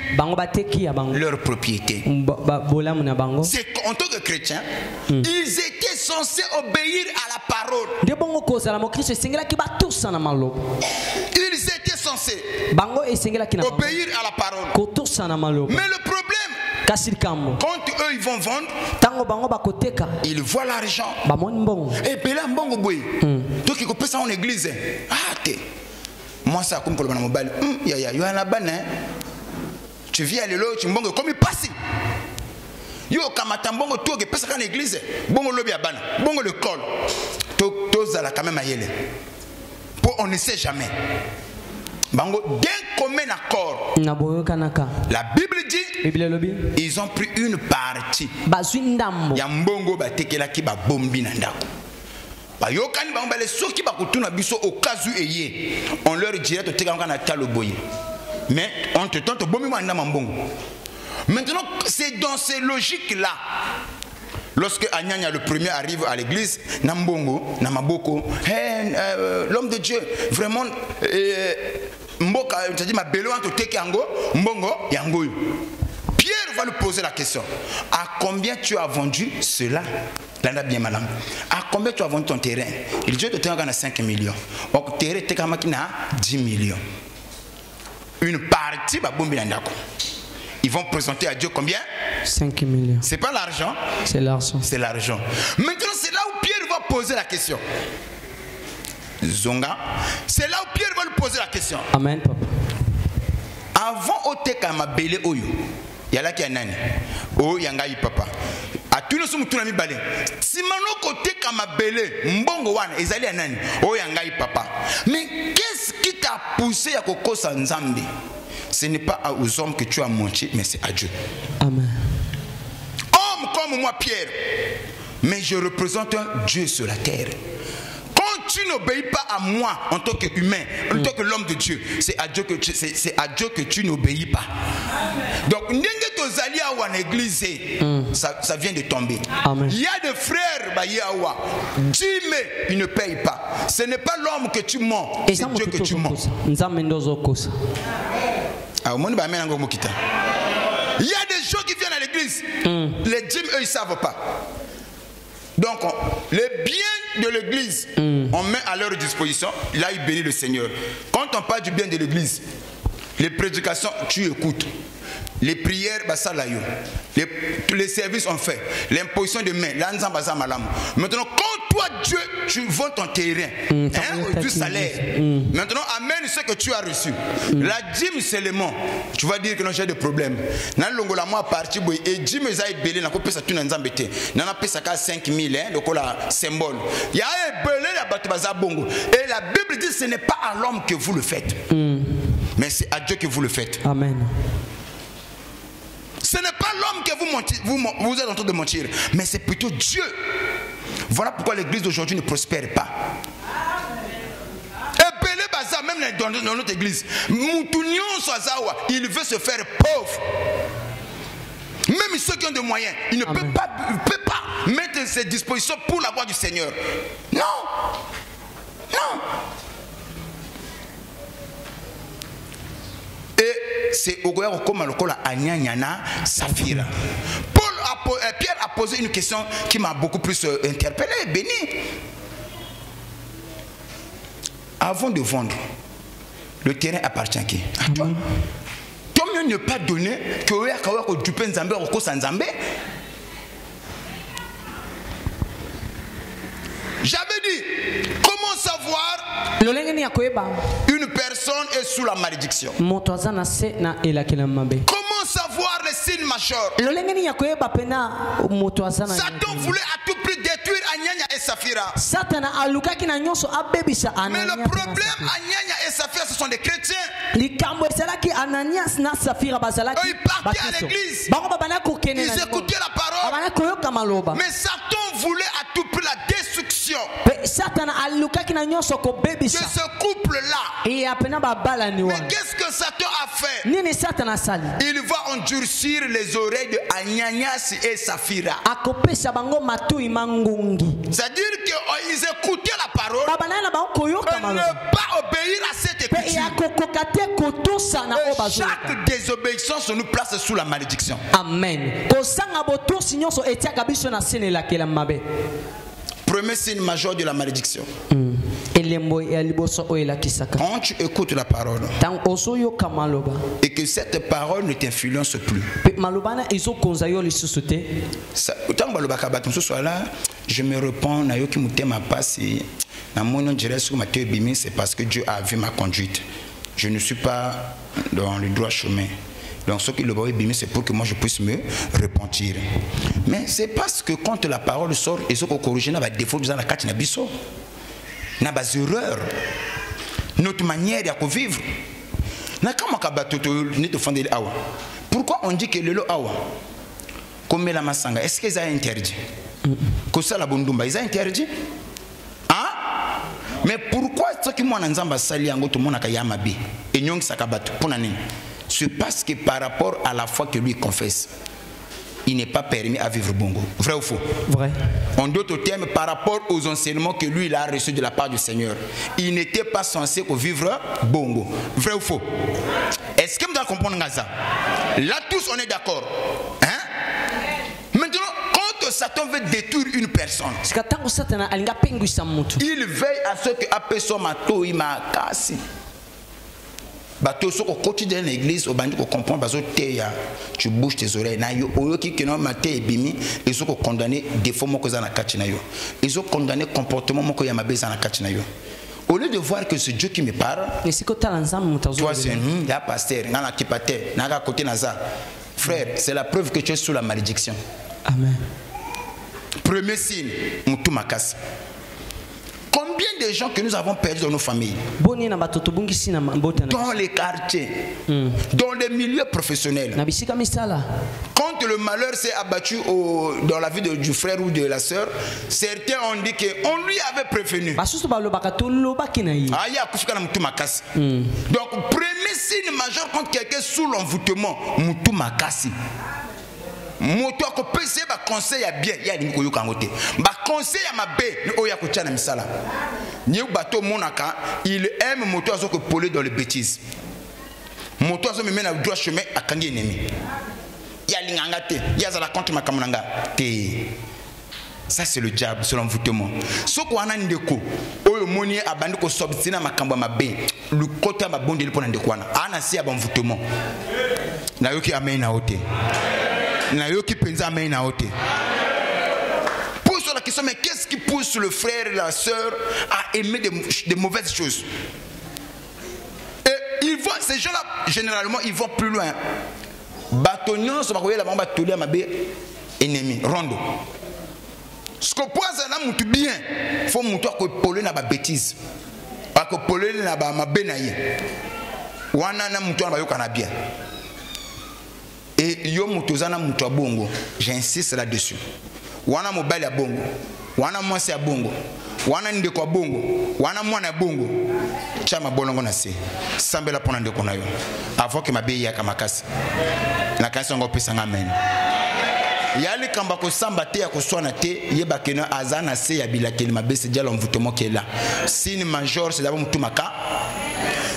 leur propriété. C'est en tant que chrétiens, ils étaient censés obéir à la parole. Ils étaient censés obéir à la parole. Mais le problème, quand eux ils vont vendre, ils voient l'argent. Et puis là, donc ils coupent ça en église. Ah, moi ça comme pour le mobile. Il y a la banne. Tu viens aller là, tu m'bongo comme il passe. Yo kamata mbongo tout que passe en église. Bongo lobby à banne. Bongo le col. Tous à la quand même à yele. Pour on ne sait jamais. Bango d'un commun accord. La Bible dit ils ont pris une partie. Yambongo ba tekela ki ba bombi na ndako. Ba yokani bango ba les soki ba kutuna biso au cas où eye. On leur dirait to tekanga na talo boye. Mais entre temps to bombi manda mambongo. Maintenant c'est dans ces logiques là. Lorsque Anania le premier arrive à l'église, Nambongo, Namaboko, l'homme de Dieu, vraiment, Mboka, c'est-à-dire ma belle to teke yango, Mbongo, yango. Pierre va lui poser la question. À combien tu as vendu cela? L'anda bien madame. À combien tu as vendu ton terrain? Il dit que tu as 5 millions. Donc terrain tu as 10 millions. Une partie va bomber l'andako. Ils vont présenter à Dieu combien? 5 millions. C'est pas l'argent? C'est l'argent. C'est l'argent. Maintenant, c'est là où Pierre va poser la question. Zonga, c'est là où Pierre va lui poser la question. Amen, papa. Avant Oteka Mabele Oyo, yala ki anani? O yangai papa. A tous nos sommes tous les balais. Si maintenant côté Kamabele, Mbongo wan, ezali anani? O yangai papa. Mais qu'est-ce qui t'a poussé à Koko Sanzambi? Ce n'est pas aux hommes que tu as menti, mais c'est à Dieu. Amen. Homme comme moi, Pierre, mais je représente un Dieu sur la terre. Quand tu n'obéis pas à moi en tant qu'humain, en tant que l'homme de Dieu, c'est à Dieu que tu n'obéis pas. Donc, ça vient de tomber. Amen. Il y a des frères, Dieu, ils ne payent pas. Ce n'est pas l'homme que tu mens, c'est Dieu que tu mens. Il y a des gens qui viennent à l'église, les dîmes, eux, ils ne savent pas. Donc, les biens de l'église, on met à leur disposition, là, ils bénissent le Seigneur. Quand on parle du bien de l'église, les prédications, tu écoutes. Les prières, les services ont fait. L'imposition de main, maintenant, quand toi, Dieu, tu vends ton terrain, du salaire. Maintenant, amène ce que tu as reçu. La dîme seulement, tu vas dire que non, j'ai des problèmes. Et dîme, belé, n'a pas ça, tu n'as pas 5 000, donc la symbole. Il y a un belé, et la Bible dit ce n'est pas à l'homme que vous le faites, mais c'est à Dieu que vous le faites. Amen. Ce n'est pas l'homme que vous êtes en train de mentir, mais c'est plutôt Dieu. Voilà pourquoi l'église d'aujourd'hui ne prospère pas. Et Belé Baza, même dans notre église, il veut se faire pauvre. Même ceux qui ont des moyens, il ne peut pas mettre ses dispositions pour la voie du Seigneur. Non. Non. Et c'est okoya kokoma lokola anyanyana safira. Pierre a posé une question qui m'a beaucoup plus interpellé, béni. Avant de vendre, le terrain appartient à qui? À toi. Toi mieux ne pas donner que oya kawa ko dupe nzambe ko sanzambe. J'avais dit, comment savoir une personne est sous la malédiction? Comment savoir les signes majeurs? Satan voulait à tout prix détruire Anyanya et Saphira. Mais le problème, Anyanya et Saphira, ce sont des chrétiens. Eux, ils partaient à l'église. Ils écoutaient la parole. Mais Satan voulait à tout prix la destruction de ce couple-là. Mais qu'est-ce que Satan a fait? Il va endurcir les oreilles de Ananias et Saphira. C'est-à-dire qu'ils écoutaient la parole, mais ne pas obéir à cette écriture. Et chaque désobéissance nous place sous la malédiction. Amen. Premier signe majeur de la malédiction. Quand tu écoutes la parole et que cette parole ne t'influence plus, je me réponds, c'est parce que Dieu a vu ma conduite. Je ne suis pas dans le droit chemin. Donc ce qui le voit c'est pour que moi je puisse me repentir. Mais c'est parce que quand la parole sort et ce qu'on corrige n'a pas de défaut dans la carte n'a biso, n'a pas d'erreur, notre manière de vivre. N'a comment pourquoi on dit que le awa comme la masanga est-ce qu'ils ont interdit? Que ça la bondumba ils ont interdit? Hein? Mais pourquoi ce qui moi n'enzamba sali ango tout le monde a yamabi et nyong sakabato pour nani? C'est parce que par rapport à la foi que lui confesse, il n'est pas permis à vivre bongo. Vrai ou faux? Vrai. En d'autres termes, par rapport aux enseignements que lui il a reçus de la part du Seigneur, il n'était pas censé vivre bongo. Vrai ou faux? Est-ce que vous allez comprendre ça? Là tous on est d'accord. Hein? Maintenant, quand Satan veut détruire une personne, il veille à ce que apeso mato ima kasi. Bateau au quotidien de l'église au bandit qu'on comprend parce que tu bouges tes oreilles na yo oyo qui que non maté et bimi ils sont condamnés défaut moko za na kati na yo ils ont condamné comportement moko ya mabe za na kati na yo au lieu de voir que c'est Dieu qui me parle toi c'est la pasteur na la kipate na ka côté naza frère c'est la preuve que tu es sous la malédiction. Amen. Premier signe mutu makasi. Combien de gens que nous avons perdus dans nos familles, dans les quartiers, dans les milieux professionnels. Quand le malheur s'est abattu dans la vie du frère ou de la sœur, certains ont dit qu'on lui avait prévenu. Donc, premier signe majeur quand quelqu'un est sous l'envoûtement, mutu makasi. Moto ko pese ba conseil ya bien ya lingo yo kangote ba conseil ya mabe o ya ko tchana misala ni bato monaka il aime moto azo ko poler dans les bêtises moto azo me mena droit chemin akangi ennemi ya linganga te ya za la contre makamunanga te. Ça c'est le diable, c'est l'envoûtement. Ce qu'on a ndeko oyo moni abandi ko sobtina makambo mabe le côté ba bondi le pona ndeko wana ana si abonvoûtement na yoki amen na ote. Pose sur la question, mais qu'est-ce qui pousse le frère et la sœur à aimer des mauvaises choses? Et ils vont, ces gens-là, généralement, ils vont plus loin. Bâtonnions, ça va la bamba tolia mabe ennemi, rondo. Ce qu'on pense là, moutou bien, faut moutou à coller na ba bêtise, à coller na ba mabe naïe. Wana na moutou na ba yokana bien. Et yo mutozana mutu bongo, j'insiste là-dessus. Wana mobile ya bongo, wana mwasi ya bongo, wana ndeko bongo, wana mwana bongo. Chama bolongo na se. Sambela pona ndeko na yo. Avant que mabe ya kamakasi. Na kanso ngo pesa amen. Yali kamba ko samba te ya ko swana te, yeba kena azana se ya bilakeli mabe se dia l'envoûtement qui est là. Signe majeur c'est d'abord mutu maka.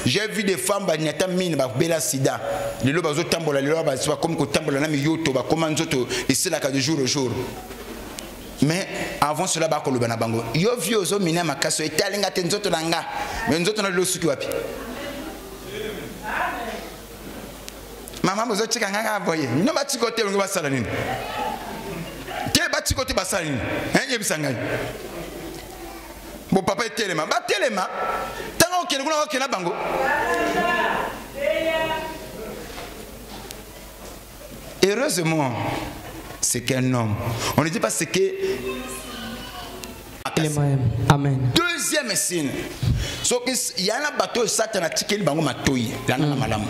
J'ai vu des femmes qui ont mis bela sida. Les lobes ont tambola, les lobes sont comme que tambola na miyoto, ba comme nzoto et c'est là que de jour au jour. Mais avant cela ba ko le bana bango. Yo vieux zo mina makaso etalinga tenzoto nanga. Mais nzoto na lo suki wapi. Maman bozo chika nganga boye. No ba chikote ngo basala nini. Ke ba chikote basala nini. Yebisa ngai. Bon papa est tellement, bah tellement. Tant qu'on est là, bango. Heureusement, c'est qu'un homme. On ne dit pas ce que. Amen. Deuxième signe. Sauf qu'il y a un bateau, Satan a tiqué le bango matoyi. Il y a un malam.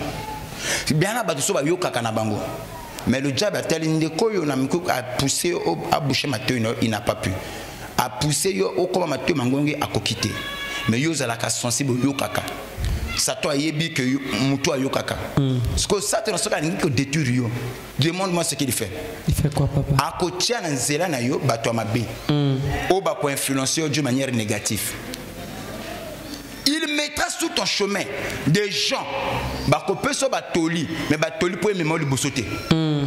Bien un bateau, ça va yoka kanabango. Mais le diable a tellement poussé à boucher matoyi, il n'a pas pu. A poussé yo au comme Mathieu Mangongi a coquité mais yo zalaka sensible yo kaka Satan a yebi que muto yo kaka parce que Satan soka ni ko détruire yo demande-moi ce qu'il fait. Il fait quoi papa? A kotia na nzela na yo bato mabe o ba ko influencer de manière négative. Il mettra sur ton chemin des gens bako peso batoli mais batoli pour même le bosoté.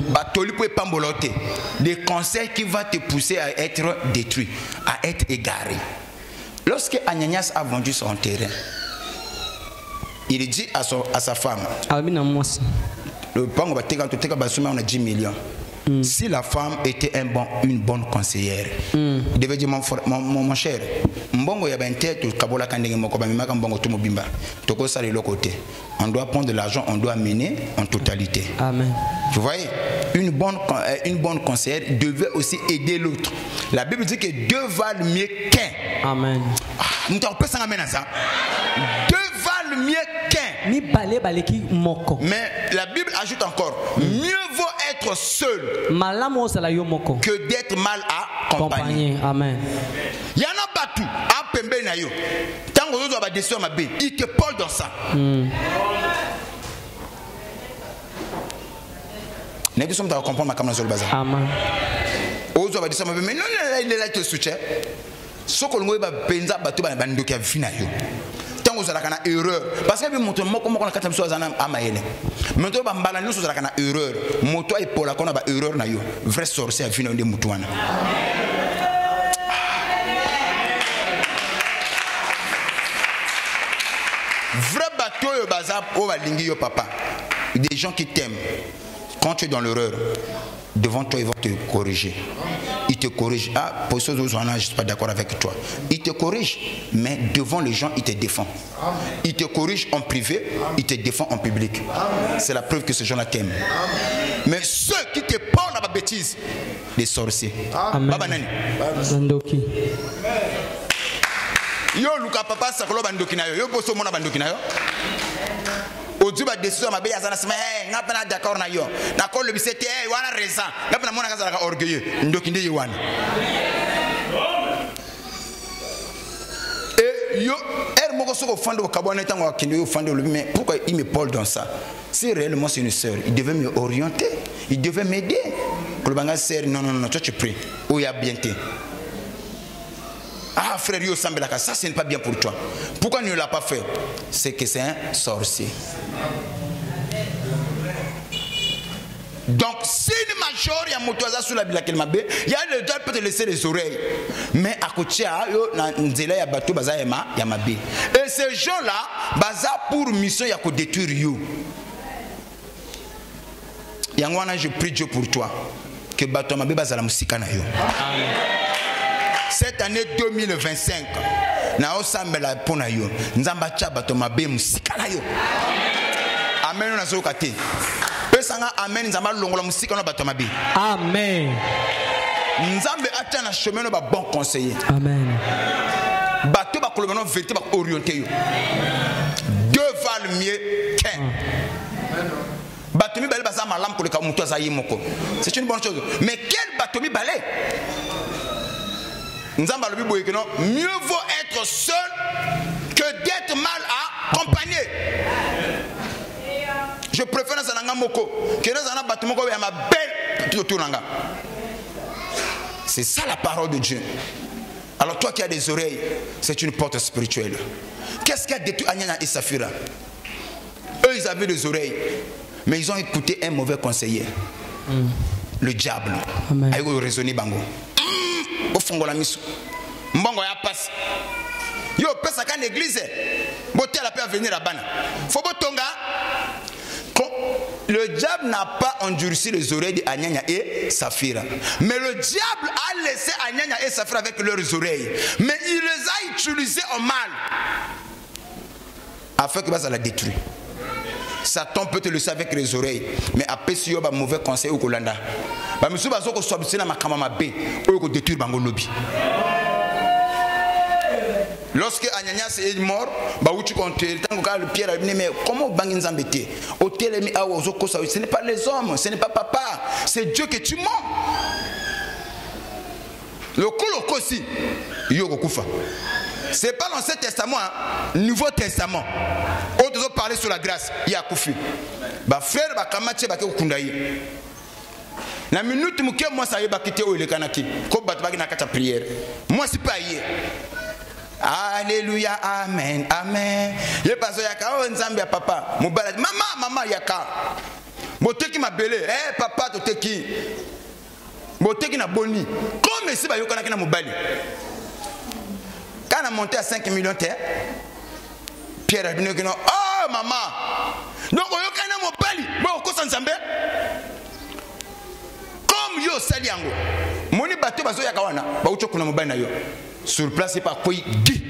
Batoli pour pamboloté. Des conseils qui vont te pousser à être détruit, à être égaré. Lorsque Ananias a vendu son terrain, il dit à sa femme, le pango va te 10 millions. Si la femme était une bonne conseillère, il devait dire mon cher, on doit prendre de l'argent, on doit mener en totalité. Amen. Vous voyez, une bonne conseillère devait aussi aider l'autre. La Bible dit que deux valent mieux qu'un. Amen. Nous t'en ça amène à ça. Deux valent mieux qu'un. Mais la Bible ajoute encore, mieux vaut être seul que d'être mal accompagné. Amen. Il y en a pas tout. À Pembe na yo. Tant que vous avez des soeurs, il te parle dans ça. N'est-ce pas que comprendre ma caméra sur le bazar? Amen. Vous avez des soeurs, mais non, il est là, il te soutient. Ce que vous avez pensa bateau ba bando qui a fini yo. Tant que vous avez une erreur, parce que mon tour comment on a 4 choses à maïle. Maintenant ba mbala nous vous avez une erreur. Moto et pour la qu'on a ba erreur na yo. Vrai sorcier a fini de mutouana. Vrai bateau au bazar au balingi yo papa. Des gens qui t'aiment. Quand tu es dans l'erreur, devant toi ils vont te corriger. Ils te corrigent. Ah, pour ceux qui je ne suis pas d'accord avec toi. Ils te corrigent, mais devant les gens, ils te défendent. Ils te corrigent en privé, ils te défendent en public. C'est la preuve que ces gens-là t'aiment. Mais ceux qui te parlent à la bêtise, les sorciers. Baba nani. Bandoki. Yo luka papa sakolo bandoki na yo. Yo boso mona bandoki na yo. Oduba décision ma beya sana sema nga pena d'accord na yo. Na ko le bisete wana raison. Nga pena mona kazala orgueilleux. Ndoki ndi wana. Et yo moko soko fando kabone tango akinde yo fando le mais pourquoi il me parle dans ça? Si réellement c'est une sœur, il devait me orienter, il devait m'aider. Pour le banga sœur non toi tu pries. Oh ya bien té. Ah frère yo sambelaka, ça ce n'est pas bien pour toi. Pourquoi il ne l'a pas fait? C'est que c'est un sorcier. Donc si une majorité a motoza sur la bila kelmabe, il y a le diable peut te laisser les oreilles. Mais à côté yo na nzela ya bateau baza ya mabe. Et ces gens-là baza pour mission ya ko détruire yo. Yangwana je prie Dieu pour toi que bateau mabe baza la musika na yo. Amen. Cette année 2025, na osambela pona yo, nzamba cha bato mabe musika na yo. Amen na zo kate. Pesanga amen nzamba longola musika na bato mabe. Amen. Nzambe acha na chemin no ba bon conseiller. Amen. Bato ba kolobano vérité ba orienter yo. Deux valent mieux qu'un. Bato mi balé baza malam ko le ka muto za yimoko. C'est une bonne chose. Mais quel bato mi balé? Mieux vaut être seul que d'être mal accompagné. Je préfère que c'est ça la parole de Dieu. Alors toi qui as des oreilles, c'est une porte spirituelle. Qu'est-ce qui a détruit Anania et Saphira? Eux, ils avaient des oreilles. Mais ils ont écouté un mauvais conseiller. Le diable. Aïe, raisonner bango. Au fond de la mission. Mbongo ya passe. Yo, passe à l'église. Boté la paix venir à Bana. Faut botonga. Le diable n'a pas endurci les oreilles d'Anyanya et Saphira. Mais le diable a laissé Anyanya et Saphira avec leurs oreilles. Mais il les a utilisées en mal. Afin que ça la détruit. Satan peut te laisser avec les oreilles. Mais après, si il y a un mauvais conseil au Kolanda, monsieur Bazo ko sobisina makamama be, ou détruire bango lobby. Lorsque Ananias est mort, Pierre a dit, mais comment Bangin Zambété? Ce n'est pas les hommes, ce n'est pas papa, c'est Dieu que tu mens. Le Koloko aussi, ce n'est pas l'Ancien Testament, Nouveau Testament. Autres ont parlé sur la grâce, il y a Koufi. Frère, Bakamache, Bakundaï. La minute où moi ça y est, quitter le Kanaki, comme Batbagina Kata prière. Moi, c'est pas hier. Alléluia, amen, amen. Je passe yaka, oh Nzambia papa, mon balade, maman yaka. Boteki m'a belé, papa toteki. Boteki na boni. Comme si ba yokana kina mobali. Quand on a monté à 5 millions de terres, Pierre a dit oh maman. Donc yokana mobali, bon ko Nzambe. Comme yo saliango. Moni bateau bazo yaka wana, ba ucho kuna mobali na yo. Sur place, c'est pas quoi dit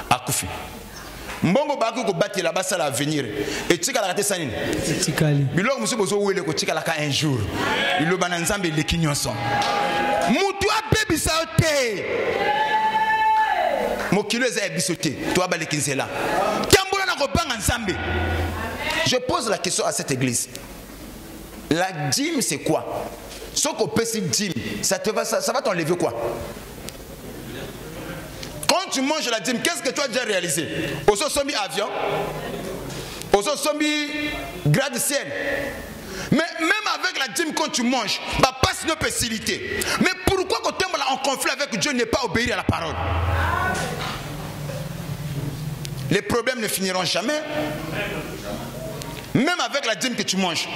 à Koufi. Mbongo Bakou ko bâti là-bas, ça l'avenir. Et tu sais qu'à la raté sanine. Bilo monsieur Bozo où il est coaché là un jour. Il le bananzambe les kignonson. Moutoua baby saoté. Mokilo est bisoté. Toi ba les kinzela. Kambola na ko bananzambe. Je pose la question à cette église. La dîme c'est quoi? Ce qu'on peut si dîme, ça va t'enlever quoi? Quand tu manges la dîme, qu'est-ce que tu as déjà réalisé? Oso sombi avion, oso sombi grade ciel. Mais même avec la dîme, quand tu manges, bah passe nos facilités. Mais pourquoi quand tu es en conflit avec Dieu, ne pas obéir à la parole? Les problèmes ne finiront jamais. Même avec la dîme que tu manges,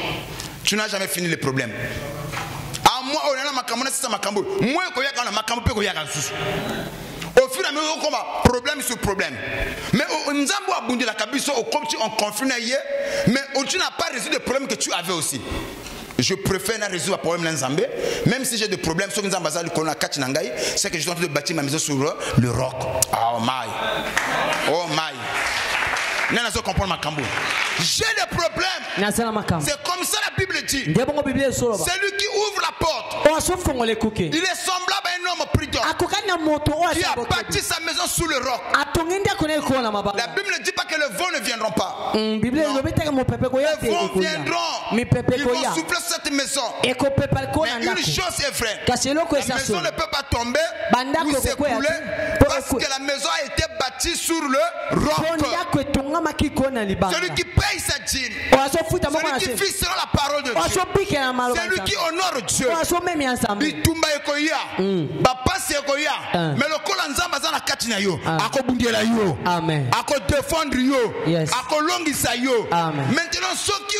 tu n'as jamais fini les problèmes. À moi, on a ma caméra, c'est ma caméra. Moi, quand il y a ma caméra, au fur et à mesure, on a problème sur problème. Mais nous avons abondé la cabine en conflit, mais tu n'as pas résolu le problème que tu avais aussi. Je préfère résoudre le problème dans Zambé, même si j'ai des problèmes sur l'ambassade qu'on a catch Nangaï, c'est que je suis en train de bâtir ma maison sur le roc. Oh my. Oh my. J'ai des problèmes. C'est comme ça la Bible dit. Celui qui ouvre la porte, il est semblable à un homme prudent qui a bâti sa maison sous le roc. La Bible ne dit pas que le vent ne viendra pas. Non. Le vent viendra. Ils vont souffler sur cette maison. Mais une chose est vraie. La maison ne peut pas tomber ou s'écrouler parce que la maison a été bâtie sur le roc. Celui qui paye sa dîme, celui qui vit selon la parole de Dieu, celui qui honore Dieu, il tumba ekoya, bapasi ekoya, mais le kolanzamba za na katina yo, akobundela yo, akodefendre yo, akolongisa yo. Maintenant ceux qui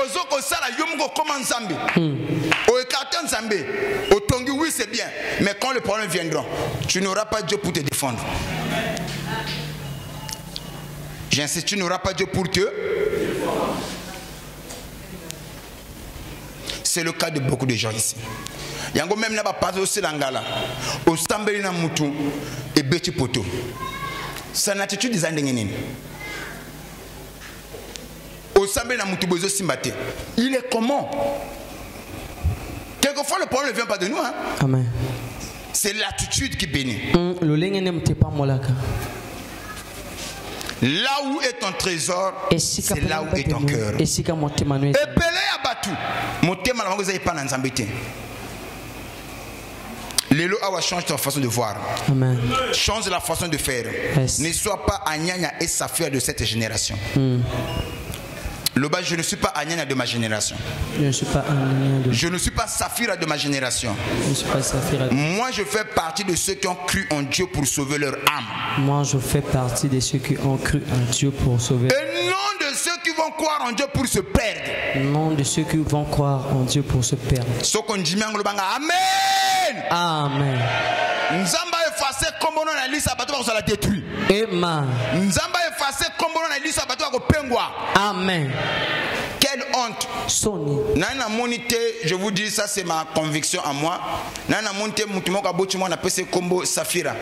ozo kosala yo mko koma nzambe, o ekata nzambe, otongi oui c'est bien, mais quand le problème viendra, tu n'auras pas Dieu pour te défendre. J'insiste, tu n'auras pas Dieu pour te. C'est le cas de beaucoup de gens ici. Yango même n'a pas aussi l'angala. Au sambeli na mutu et beti poto. C'est une attitude des andengenen. Au sambeli na mutu bozo simbate. Il est comment? Quelquefois le problème ne vient pas de nous. Hein? Amen. C'est l'attitude qui bénit. Là où est ton trésor, c'est là où est ton cœur. Et pelé à Batu, motema na ngoza ipana nzambete. Lelo awa change ta façon de voir. Amen. Change la façon de faire. Yes. Ne sois pas Anyanya et Saphira de cette génération. Loba, je ne suis pas Anyanya de ma génération. Je ne suis pas Anyanya de... Je ne suis pas Saphira de ma génération. Je ne suis pas Saphira. Moi, je fais partie de ceux qui ont cru en Dieu pour sauver leur âme. Moi, je fais partie de ceux qui ont cru en Dieu pour sauver. Et non de ceux qui vont croire en Dieu pour se perdre. Non de ceux qui vont croire en Dieu pour se perdre. Amen. Amen. Nzamba effacé comme on a liste à bateau on la détruit. Amen. Nzamba effacé comme on a liste à bateau on pengwa. Amen. Quelle honte. Soni. Nana monité, je vous dis ça c'est ma conviction à moi. Nana monité mutumoka bochimo na pese combo Saphira.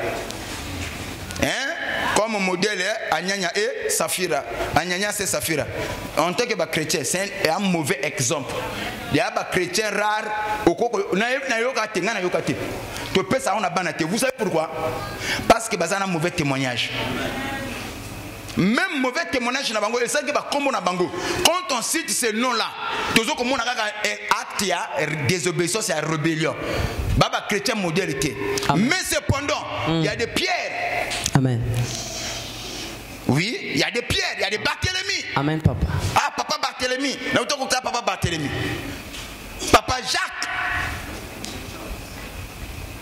Hein? Comme modèle Anyanya et Saphira. Anyanya c'est Saphira. En tant que chrétien, c'est un mauvais exemple. Il y a des chrétiens rares. Vous savez pourquoi? Parce que c'est un mauvais témoignage. Même mauvais témoignage na bango, c'est que quand on cite ces noms-là, toujours comme on a acte de désobéissance et rébellion. Baba chrétien modérité. Mais cependant, il y a des pierres. Amen. Oui, il y a des pierres, il y a des Barthélemy. Amen, papa. Ah, papa Barthélemy. Papa Barthélemy. Papa Jacques.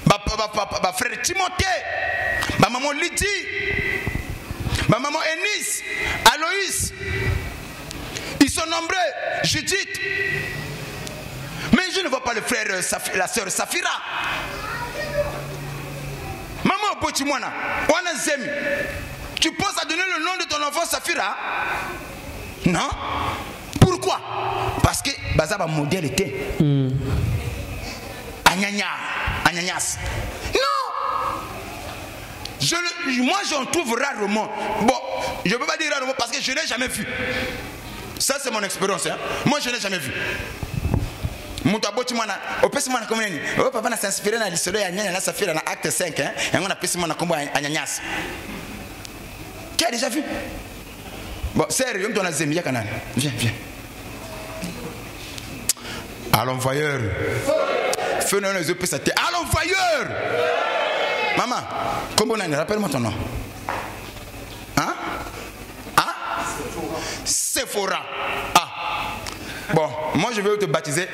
Papa frère Timothée. Ma maman Lydie. Ma maman Eunice. Aloïs. Ils sont nombreux. Judith. Mais je ne vois pas le frère, la sœur Saphira. Maman Pochimwana. Wana Zemi. Tu penses à donner le nom de ton enfant Saphira? Non. Pourquoi? Parce que Bazaba modèle était Anyanyas. Non. Moi j'en trouve rarement. Bon, je ne peux pas dire rarement parce que je ne l'ai jamais vu. Ça c'est mon expérience. Hein? Moi je ne l'ai jamais vu. Mon taboti mana, au pèse mana comme ni. Oh papa n'a s'inspiré dans l'histoire d'Anyanya na Saphira dans acte 5 hein. Et on a pèse mana comme Anyanyas. Qui a déjà vu? Bon, sérieux, on a Zemi Yakanan. Viens. À l'envoyeur. Fais-nous les yeux, à l'envoyeur. Maman, comment on a? Rappelle-moi ton nom. Hein? Sephora. Ah. Bon, moi je vais te baptiser.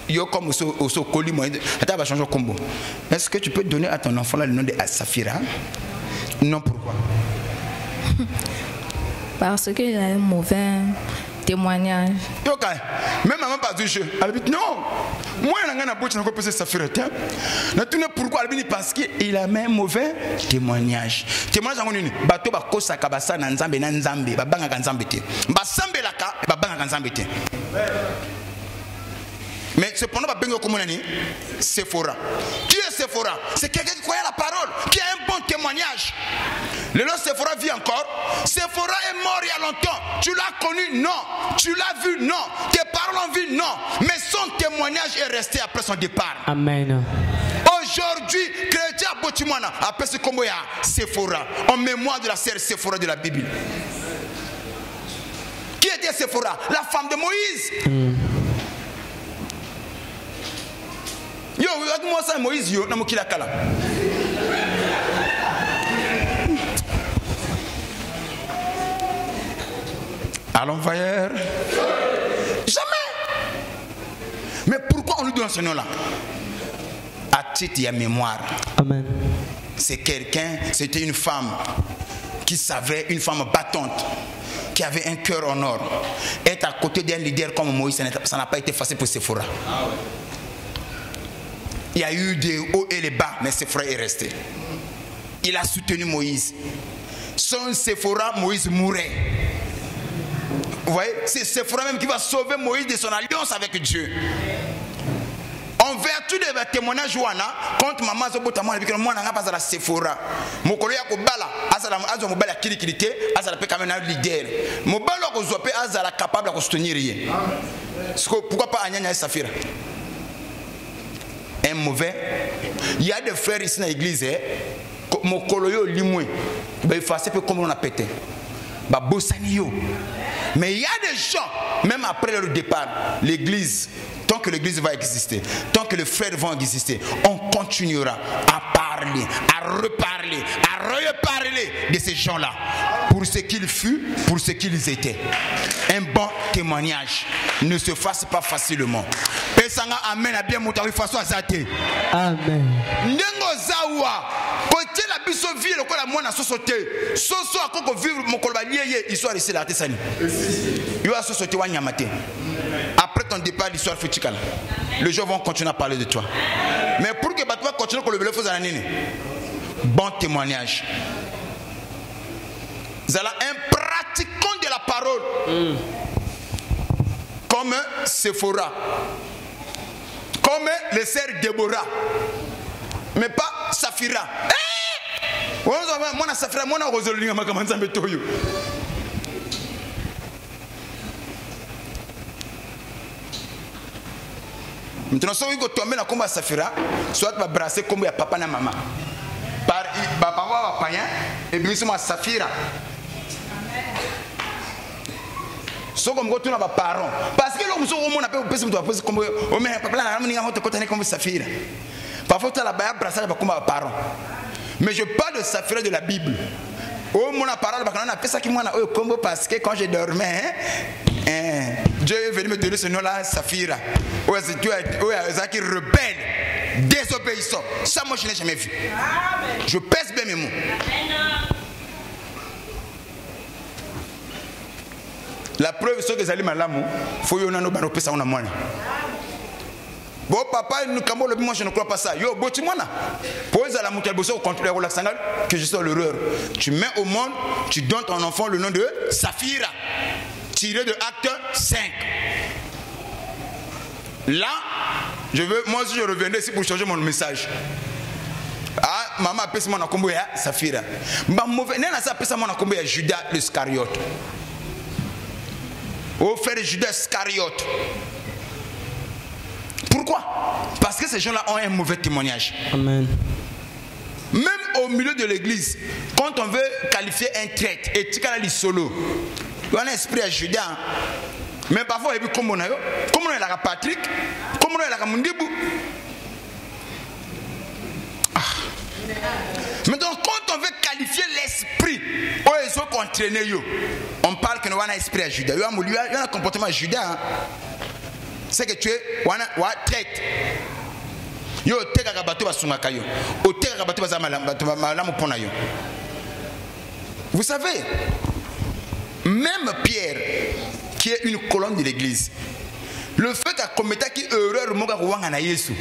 Yo comme au colis, moi. Attends, on va changer de combo. Est-ce que tu peux donner à ton enfant là, le nom de Saphira? Non, pourquoi? Parce qu'il a un mauvais témoignage. Ok, même maman pas du jeu. Elle dit non. Moi, je n'ai pas de passer Saphira. Pourquoi? Elle dit parce qu'il a un mauvais témoignage. Témoignage en une. Bateau ba kosa kabasa na nzambe na nzambe. Ba banga nzambe te. Ba sambe la ka. Ba banga nzambe te. Mais cependant, Sephora. Qui est Sephora? C'est quelqu'un qui croit à la parole, qui a un bon témoignage. Le nom Sephora vit encore. Sephora est mort il y a longtemps. Tu l'as connu? Non. Tu l'as vu? Non. Tes paroles ont vu? Non. Mais son témoignage est resté après son départ. Amen. Aujourd'hui, chrétien Botimwana appelle ce combo Sephora, en mémoire de la sœur Sephora de la Bible. Qui était Sephora? La femme de Moïse. Yo, regarde-moi ça, Moïse, yo, na mokila kala. À l'envoyeur. Jamais. Mais pourquoi on lui donne ce nom-là? À titre et à mémoire. Amen. C'est quelqu'un, c'était une femme qui savait, une femme battante, qui avait un cœur en or. Être à côté d'un leader comme Moïse, ça n'a pas été facile pour Sephora. Ah ouais. Il y a eu des hauts et des bas, mais Sephora est resté. Il a soutenu Moïse. Sans Sephora, Moïse mourrait. Vous voyez, c'est Sephora même qui va sauver Moïse de son alliance avec Dieu. En vertu de témoignage contre maman Zobotamo, moi n'a pas à la Sephora. Mon collègue Kobala, Azala Mobala Kilikilité, Azala peut quand même un leader. Mobala Kozopé, Azala capable de soutenir rien. Pourquoi pas Anyanya et Saphira? Un mauvais. Il y a des frères ici dans l'église, mon coloyo limoué, il faut faire comme on a pété. Mais il y a des gens, même après leur départ, l'église, tant que l'église va exister, tant que les frères vont exister, on continuera à parler parler, à reparler, à reparler de ces gens-là. Pour ce qu'ils furent, pour ce qu'ils étaient. Un bon témoignage ne se fasse pas facilement. Pesanga amen a bien monté façon à zate. Amen. Nengo zawa. Côté la biso vie le quoi la moi na sosoté. Soso a koko vivre mon kolbalié histoire ici la tesani. Yo a sosoté wa nyamate. Après ton départ l'histoire fait chikala. Les gens vont continuer à parler de toi. Mais pour que Batouba continue que le fasse à la nene. Bon témoignage. Vous allez un pratiquant de la parole. Comme Sephora. Comme les sœurs Déborah. Mais pas Saphira. Moi, Saphira, moi, je suis maintenant, si vous tombez dans le Saphira, soit vous brasser comme papa et maman. Par papa va païen et puis c'est moi Saphira. So comme quand tu n'as pas parents, parce que l'homme on appelle personne doit poser comme oh mais papa là on a côté comme Saphira. Parfois tu as la balle brassage comme parents. Mais je parle de Saphira de la Bible. Oh mon parole parce qu'on a fait ça qui moi comme parce que quand je dormais Dieu est venu me donner ce nom-là, Saphira. Ouais, c'est Dieu qui rebelle, désobéissant. Ça, moi, je n'ai jamais vu. Je pèse bien mes mots. La preuve, c'est que les aliments là, il faut que nous ayons ça. Bon, papa, moi, je ne crois pas ça. Yo, bon, tu m'en as. Pour les aliments que je sois l'horreur. Tu mets au monde, tu donnes ton enfant le nom de Saphira. Tiré de Acte 5. Là, moi aussi je reviendrai ici pour changer mon message. Ah, maman appelle ça mon akombo ya Saphira. Bah mauvais, n'est-ce pas appelle ça mon akombo ya Judas l'Iscariote. Oh frère Judas l'Iscariote. Pourquoi? Parce que ces gens-là ont un mauvais témoignage. Amen. Même au milieu de l'église, quand on veut qualifier un traître, et tu as solo. Il y a un esprit à Judas. Mais parfois, il y a comme on a Patrick, comme on a Mundibou. Maintenant, quand on veut qualifier l'esprit, on parle que nous avons un esprit à Judas. Il y a un comportement à Judas. C'est que tu es tête. Yo teka kabato basungaka yo. O teka kabato bazamala mpona yo. Vous savez, même Pierre, qui est une colonne de l'église, le fait qu'a commis qui erreur moga wangana Yesu,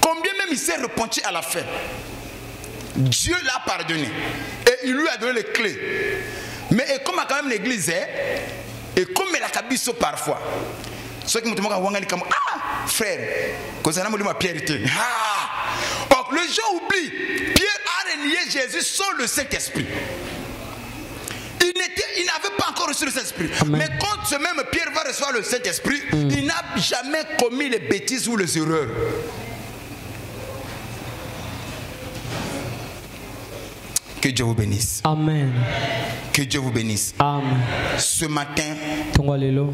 combien même il s'est repenti à la fin. Dieu l'a pardonné et il lui a donné les clés. Mais et comme quand même l'église est, et comme elle a cabisso parfois, ceux qui me wangani comme ah frère, quand ça n'a pas Pierre était. Ah, donc les gens oublient, Pierre a renié Jésus sans le Saint-Esprit. Il n'avait pas encore reçu le Saint-Esprit. Mais quand ce même Pierre va recevoir le Saint-Esprit, il n'a jamais commis les bêtises ou les erreurs. Que Dieu vous bénisse. Amen. Que Dieu vous bénisse. Amen. Ce matin,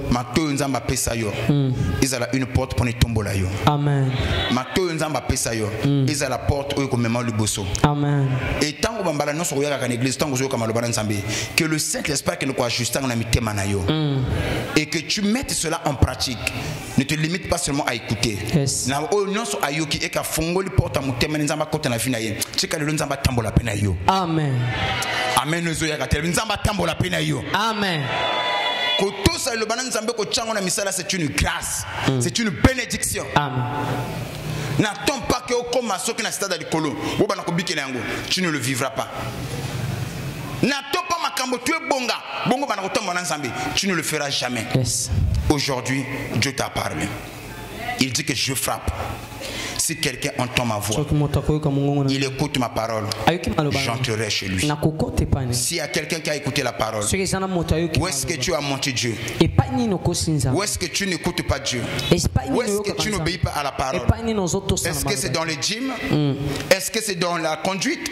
Mato Nzamba Pesayo, ils ont une porte pour les tombola yo. Amen. Mato Nzamba Pesayo, ils ont la porte où ils commémorent le bosso. Amen. Et tant que Bambala non sur la église, tant que vous comme Nzambe, que le Saint-Esprit que nous ajustons dans la mité manayo, et que tu mettes cela en pratique. Ne te limite pas seulement à écouter. Na o non so ayoki e ka fongoli porte mute Nzamba côté na finaye. Chika le Nzamba tambola pena yo. Amen. Amen. Amen. C'est une grâce. C'est une bénédiction. Amen. N'attends pas que tu ne le vivras pas. N'attends pas tu ne le feras jamais. Yes. Aujourd'hui, Dieu t'a parlé. Il dit que je frappe. Si quelqu'un entend ma voix, il écoute ma parole, j'entrerai chez lui. S'il y a quelqu'un qui a écouté la parole, où est-ce que tu as menti Dieu? Où est-ce que tu n'écoutes pas Dieu? Où est-ce que tu n'obéis pas à la parole? Est-ce que c'est dans les dîmes? Est-ce que c'est dans la conduite?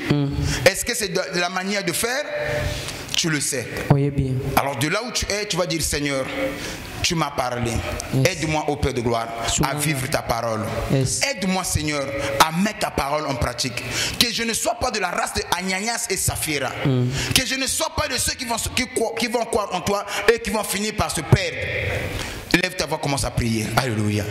Est-ce que c'est dans la manière de faire? Tu le sais. bien. Alors de là où tu es, tu vas dire Seigneur, tu m'as parlé. Aide-moi au Père de gloire à vivre ta parole. Aide-moi Seigneur à mettre ta parole en pratique. Que je ne sois pas de la race de Ananias et Saphira. Que je ne sois pas de ceux qui vont croire en toi et qui vont finir par se perdre. Lève ta voix, commence à prier. Alléluia.